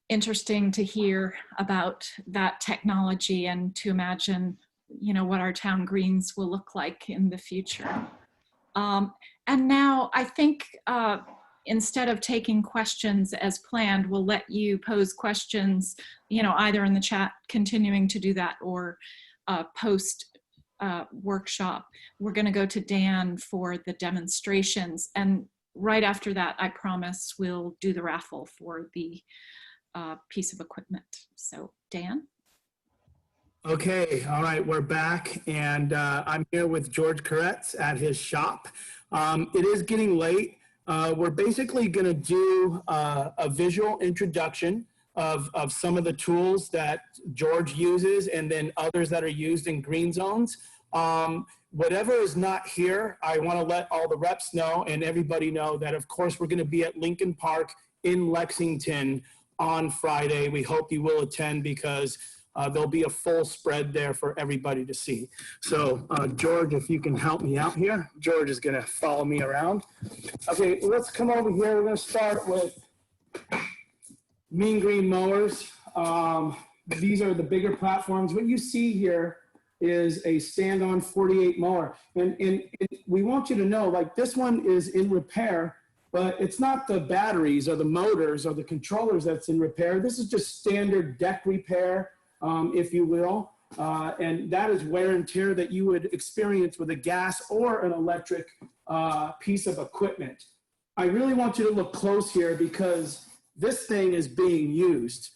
Interesting to hear about that technology and to imagine, you know, what our town greens will look like in the future. And now I think instead of taking questions as planned, we'll let you pose questions, you know, either in the chat, continuing to do that, or post workshop. We're going to go to Dan for the demonstrations, and right after that, I promise we'll do the raffle for the piece of equipment. So Dan. Okay, all right, we're back, and I'm here with George Koretz at his shop. It is getting late. We're basically going to do a visual introduction of some of the tools that George uses and then others that are used in green zones. Whatever is not here, I want to let all the reps know and everybody know that, of course, we're going to be at Lincoln Park in Lexington on Friday. We hope you will attend because there'll be a full spread there for everybody to see. So George, if you can help me out here. George is going to follow me around. Okay, let's come over here. We're going to start with Mean Green mowers. These are the bigger platforms. What you see here is a stand-on 48 mower. And we want you to know, like, this one is in repair, but it's not the batteries or the motors or the controllers that's in repair. This is just standard deck repair, if you will. And that is wear and tear that you would experience with a gas or an electric piece of equipment. I really want you to look close here because this thing is being used.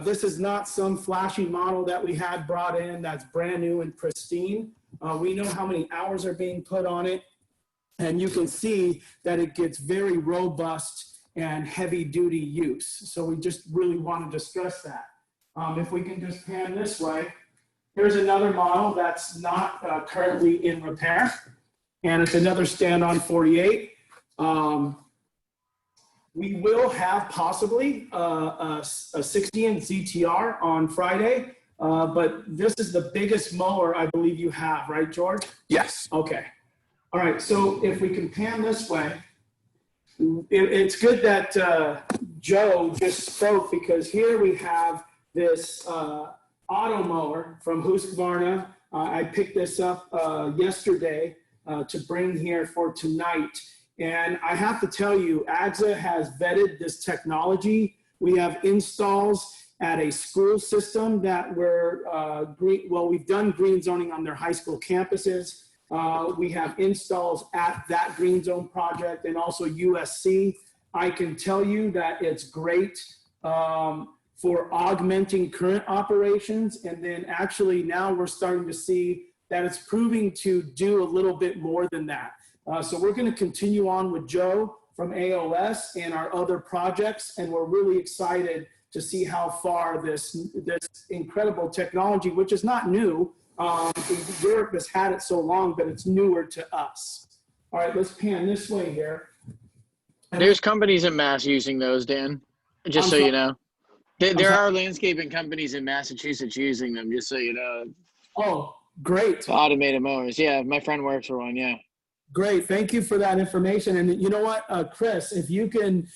This is not some flashy model that we had brought in that's brand new and pristine. We know how many hours are being put on it, and you can see that it gets very robust and heavy duty use. So we just really wanted to stress that. If we can just pan this way, here's another model that's not currently in repair, and it's another stand-on 48. We will have possibly a 60-inch ZTR on Friday, but this is the biggest mower I believe you have, right, George? Yes. Okay. All right, so if we can pan this way, it's good that Joe just spoke, because here we have this auto mower from Husqvarna. I picked this up yesterday to bring here for tonight. And I have to tell you, AGSA has vetted this technology. We have installs at a school system that we've done green zoning on their high school campuses. We have installs at that green zone project and also USC. I can tell you that it's great for augmenting current operations. And then actually now we're starting to see that it's proving to do a little bit more than that. So we're going to continue on with Joe from AOS and our other projects, and we're really excited to see how far this incredible technology, which is not new, Europe has had it so long, but it's newer to us. All right, let's pan this way here. There's companies in Mass using those, Dan, just so you know. There are landscaping companies in Massachusetts using them, just so you know. Oh, great. Automated mowers. Yeah, my friend works for one, yeah. Great, thank you for that information. And you know what, Chris, if you can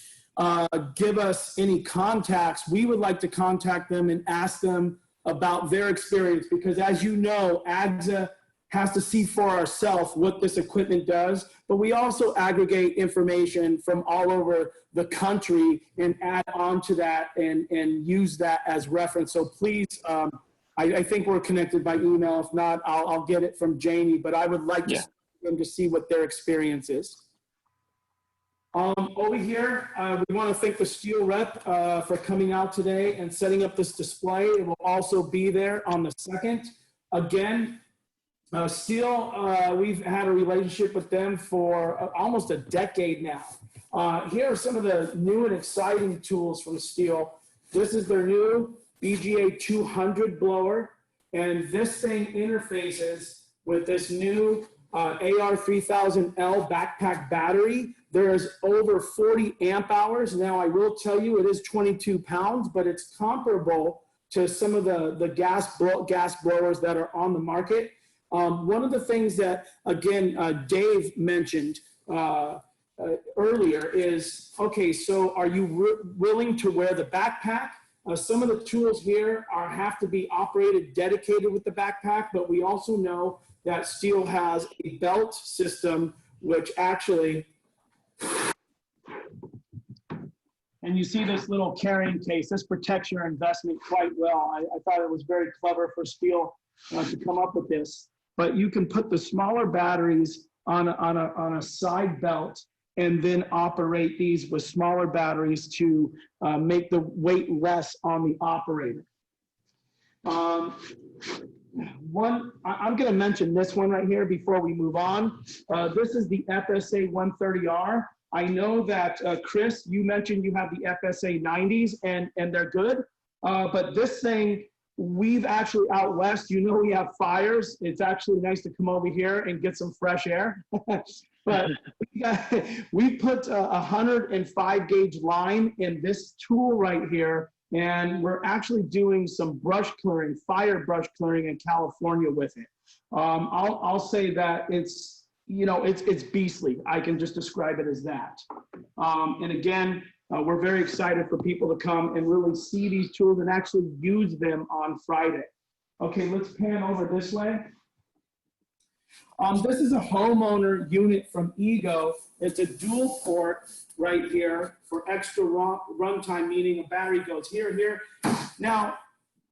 give us any contacts, we would like to contact them and ask them about their experience, because as you know, AGSA has to see for ourselves what this equipment does, but we also aggregate information from all over the country and add on to that and use that as reference. So please, I think we're connected by email. If not, I'll get it from Jamie, but I would like them to see what their experience is. Over here, we want to thank the Steel rep for coming out today and setting up this display. It will also be there on the 2nd. Again, Steel, we've had a relationship with them for almost a decade now. Here are some of the new and exciting tools from Steel. This is their new BGA 200 blower, and this thing interfaces with this new AR3000L backpack battery. There's over 40 amp hours. Now, I will tell you it is 22 pounds, but it's comparable to some of the gas blowers that are on the market. One of the things that, again, Dave mentioned earlier is, okay, so are you willing to wear the backpack? Some of the tools here have to be operated dedicated with the backpack, but we also know that Steel has a belt system, which actually, and you see this little carrying case. This protects your investment quite well. I thought it was very clever for Steel to come up with this. But you can put the smaller batteries on a side belt and then operate these with smaller batteries to make the weight less on the operator. I'm going to mention this one right here before we move on. This is the FSA 130R. I know that, Chris, you mentioned you have the FSA 90s, and they're good. But this thing, we've actually out west, you know, we have fires. It's actually nice to come over here and get some fresh air. But we put a 105 gauge line in this tool right here, and we're actually doing some brush clearing, fire brush clearing in California with it. I'll say that it's, you know, it's beastly. I can just describe it as that. And again, we're very excited for people to come and really see these tools and actually use them on Friday. Okay, let's pan over this way. This is a homeowner unit from Ego. It's a dual port right here for extra runtime, meaning a battery goes here. Now,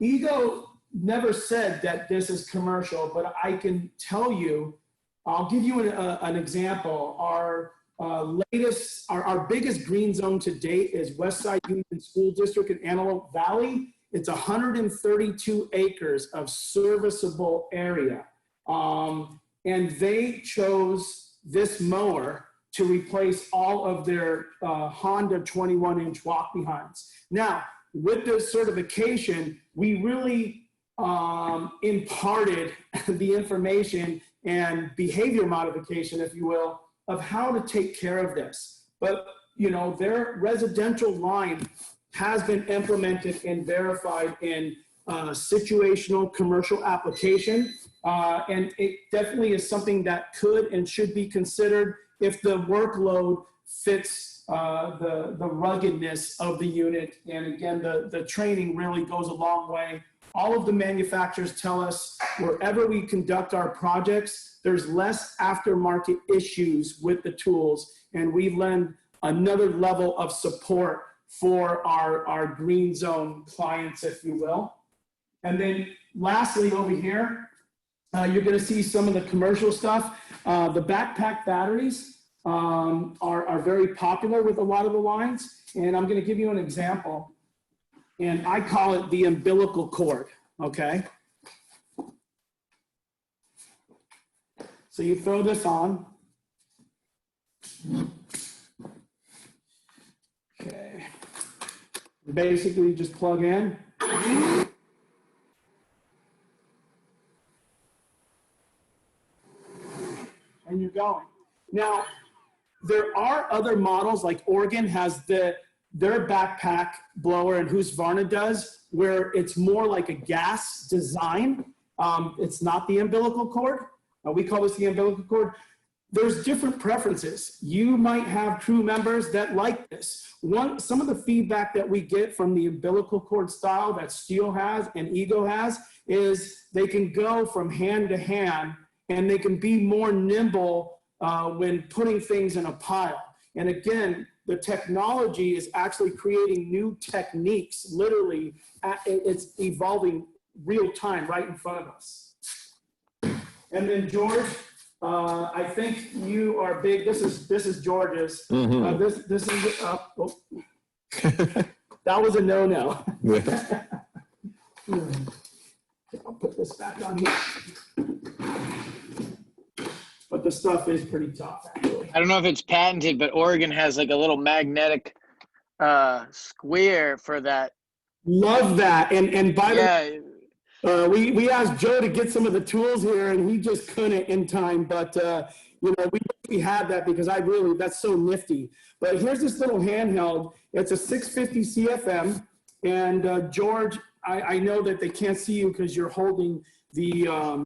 Ego never said that this is commercial, but I can tell you, I'll give you an example. Our biggest green zone to date is Westside Union School District in Antelope Valley. It's 132 acres of serviceable area. And they chose this mower to replace all of their Honda 21-inch walk-behinds. Now, with this certification, we really imparted the information and behavior modification, if you will, of how to take care of this. But, you know, their residential line has been implemented and verified in situational commercial application. And it definitely is something that could and should be considered if the workload fits the ruggedness of the unit. And again, the training really goes a long way. All of the manufacturers tell us wherever we conduct our projects, there's less aftermarket issues with the tools, and we lend another level of support for our green zone clients, if you will. And then lastly over here, you're going to see some of the commercial stuff. The backpack batteries are very popular with a lot of the lines, and I'm going to give you an example. And I call it the umbilical cord, okay? So you throw this on. Okay. You basically just plug in. And you're going. Now, there are other models, like Oregon has their backpack blower, and Husqvarna does, where it's more like a gas design. It's not the umbilical cord. We call this the umbilical cord. there's different preferences. You might have crew members that like this. Some of the feedback that we get from the umbilical cord style that Steel has and Ego has is they can go from hand to hand and they can be more nimble when putting things in a pile. And again, the technology is actually creating new techniques. Literally, it's evolving real time right in front of us. And then George, I think you are big. This is George's. This is oh. That was a no-no. I'll put this back on here. But the stuff is pretty tough, actually. I don't know if it's patented, but Oregon has like a little magnetic square for that. Love that. And by the way, we asked Joe to get some of the tools here, and he just couldn't in time. But you know, we had that because that's so nifty. But here's this little handheld. It's a 650 CFM, and George, I know that they can't see you because you're holding the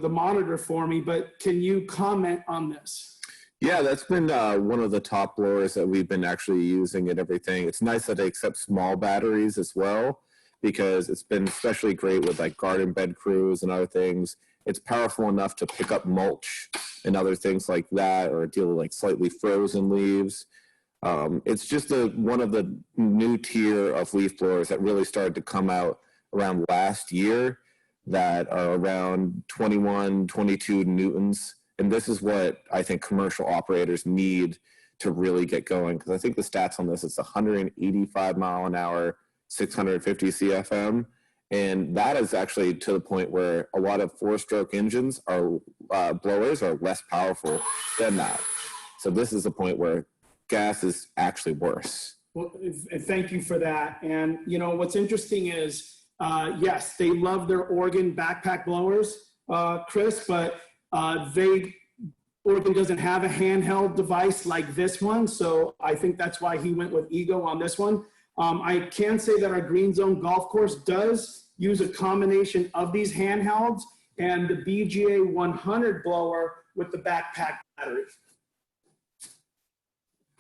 monitor for me, but can you comment on this? Yeah, that's been one of the top blowers that we've been actually using and everything. It's nice that they accept small batteries as well, because it's been especially great with like garden bed crews and other things. It's powerful enough to pick up mulch and other things like that, or deal with like slightly frozen leaves. It's just one of the new tier of leaf blowers that really started to come out around last year, that are around 21, 22 newtons. And this is what I think commercial operators need to really get going. Because I think the stats on this, it's 185 mile an hour, 650 CFM. And that is actually to the point where a lot of four-stroke engines are blowers are less powerful than that. So this is a point where gas is actually worse. Well, thank you for that. And you know, what's interesting is, yes, they love their Oregon backpack blowers, Chris, but Oregon doesn't have a handheld device like this one. So I think that's why he went with Ego on this one. I can say that our Green Zone golf course does use a combination of these handhelds and the BGA 100 blower with the backpack battery.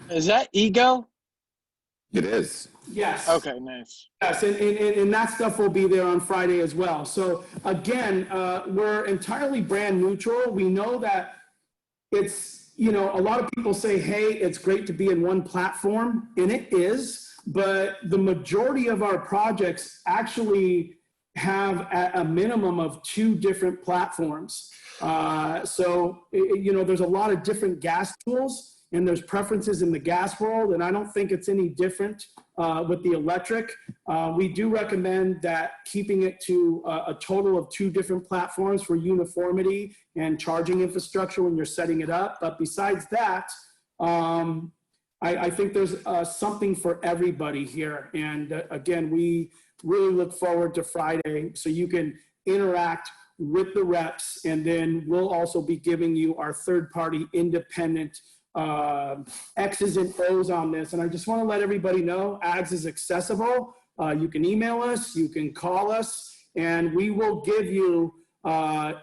Is that Ego? It is. Yes. Okay, nice. Yes, and that stuff will be there on Friday as well. So again, we're entirely brand neutral. We know that it's, you know, a lot of people say, hey, it's great to be in one platform, and it is, but the majority of our projects actually have at a minimum of 2 different platforms. So, you know, there's a lot of different gas tools, and there's preferences in the gas world, and I don't think it's any different with the electric. We do recommend that keeping it to a total of 2 different platforms for uniformity and charging infrastructure when you're setting it up. But besides that, I think there's something for everybody here. And again, we really look forward to Friday so you can interact with the reps, and then we'll also be giving you our third-party independent X's and O's on this. And I just want to let everybody know AGS is accessible. You can email us, you can call us, and we will give you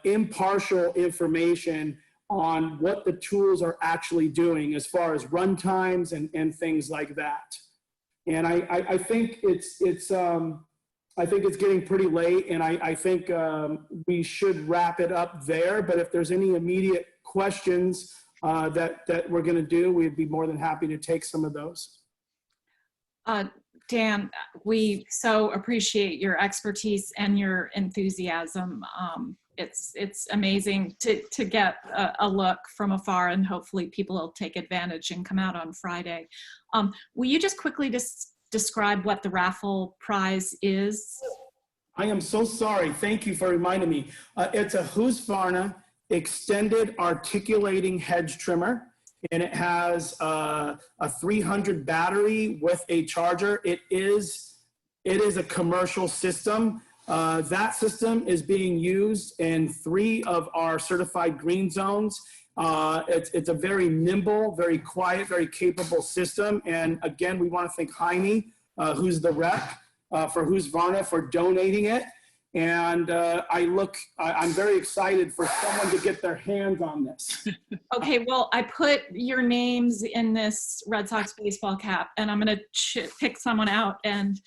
impartial information on what the tools are actually doing as far as run times and things like that. And I think it's getting pretty late, and I think we should wrap it up there. But if there's any immediate questions that we're going to do, we'd be more than happy to take some of those. Dan, we so appreciate your expertise and your enthusiasm. It's amazing to get a look from afar, and hopefully people will take advantage and come out on Friday. Will you just quickly describe what the raffle prize is? I am so sorry. Thank you for reminding me. It's a Husqvarna extended articulating hedge trimmer, and it has a 300 battery with a charger. It is a commercial system. That system is being used in 3 of our certified green zones. It's a very nimble, very quiet, very capable system. And again, we want to thank Jaime, who's the rep for Husqvarna, for donating it. And I'm very excited for someone to get their hands on this. Okay, well, I put your names in this Red Sox baseball cap, and I'm going to pick someone out, and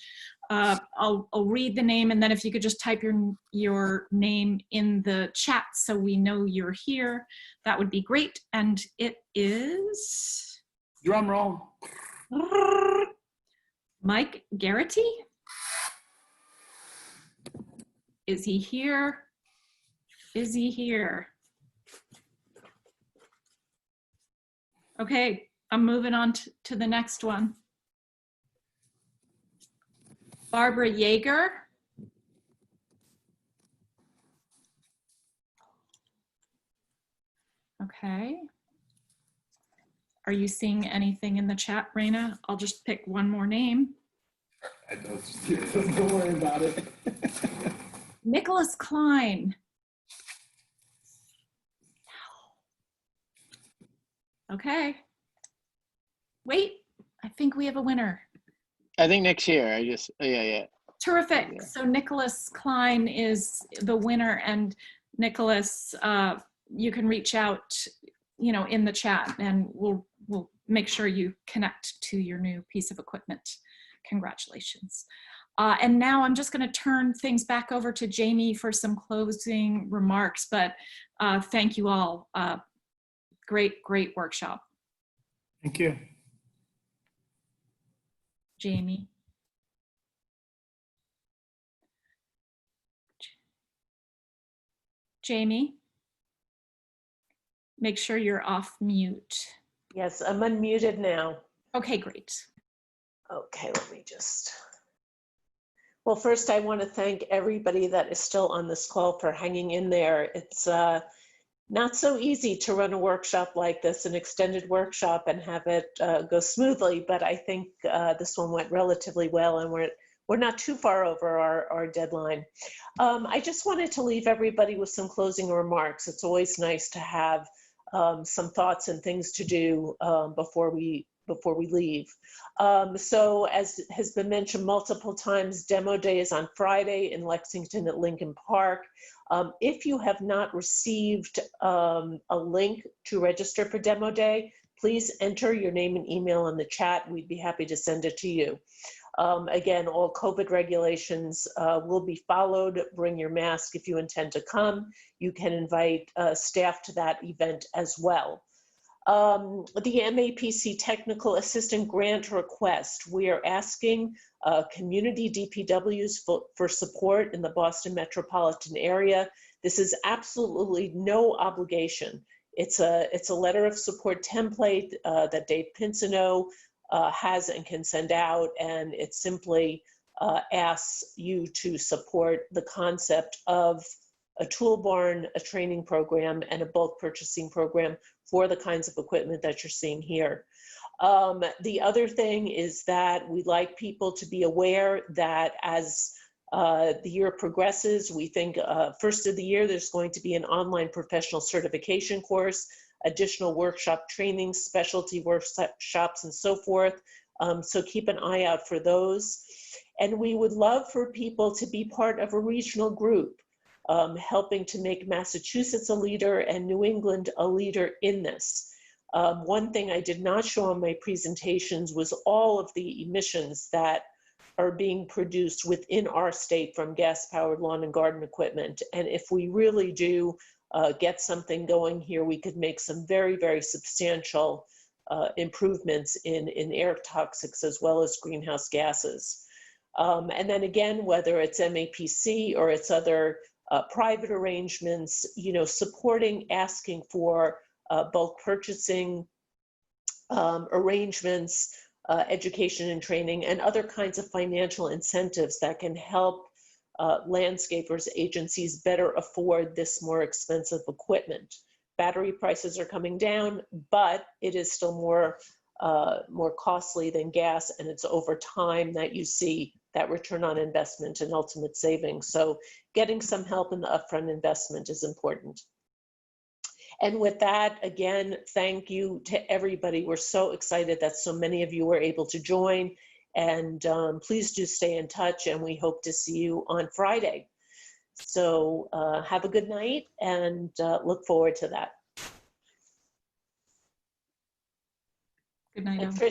I'll read the name, and then if you could just type your name in the chat so we know you're here, that would be great. And it is... Drum roll. Mike Garrity? Is he here? Is he here? Okay, I'm moving on to the next one. Barbara Yeager. Okay. Are you seeing anything in the chat, Raina? I'll just pick one more name. I don't worry about it. Nicholas Klein. Okay. Wait, I think we have a winner. I think next year. Yeah. Terrific. Yeah. So Nicholas Klein is the winner, and Nicholas, you can reach out, in the chat, and we'll make sure you connect to your new piece of equipment. Congratulations. And now I'm just going to turn things back over to Jamie for some closing remarks, but thank you all. Great workshop. Thank you. Jamie. Jamie, make sure you're off mute. Yes, I'm unmuted now. Okay, great. Okay, let me just. Well, first I want to thank everybody that is still on this call for hanging in there. It's not so easy to run a workshop like this, an extended workshop, and have it go smoothly, but I think this one went relatively well, and we're not too far over our deadline. I just wanted to leave everybody with some closing remarks. It's always nice to have some thoughts and things to do before we leave. So as has been mentioned multiple times, Demo Day is on Friday in Lexington at Lincoln Park. If you have not received a link to register for Demo Day, please enter your name and email in the chat. We'd be happy to send it to you. Again, all COVID regulations will be followed. Bring your mask if you intend to come. You can invite staff to that event as well. The MAPC Technical Assistant Grant request. We are asking community DPWs for support in the Boston metropolitan area. This is absolutely no obligation. It's a letter of support template that Dave Pinsino has and can send out, and it simply asks you to support the concept of a tool barn, a training program, and a bulk purchasing program for the kinds of equipment that you're seeing here. The other thing is that we'd like people to be aware that as the year progresses, we think first of the year, there's going to be an online professional certification course, additional workshop training, specialty workshops, and so forth. So keep an eye out for those. And we would love for people to be part of a regional group, helping to make Massachusetts a leader and New England a leader in this. One thing I did not show on my presentations was all of the emissions that are being produced within our state from gas-powered lawn and garden equipment. And if we really do get something going here, we could make some very, very substantial improvements in air toxics as well as greenhouse gases. And then again, whether it's MAPC or it's other private arrangements, supporting, asking for bulk purchasing arrangements, education and training, and other kinds of financial incentives that can help landscapers, agencies better afford this more expensive equipment. Battery prices are coming down, but it is still more costly than gas, and it's over time that you see that return on investment and ultimate savings. So getting some help in the upfront investment is important. And with that, again, thank you to everybody. We're so excited that so many of you were able to join, and please do stay in touch, and we hope to see you on Friday. So have a good night and look forward to that. Good night, And all. Trish,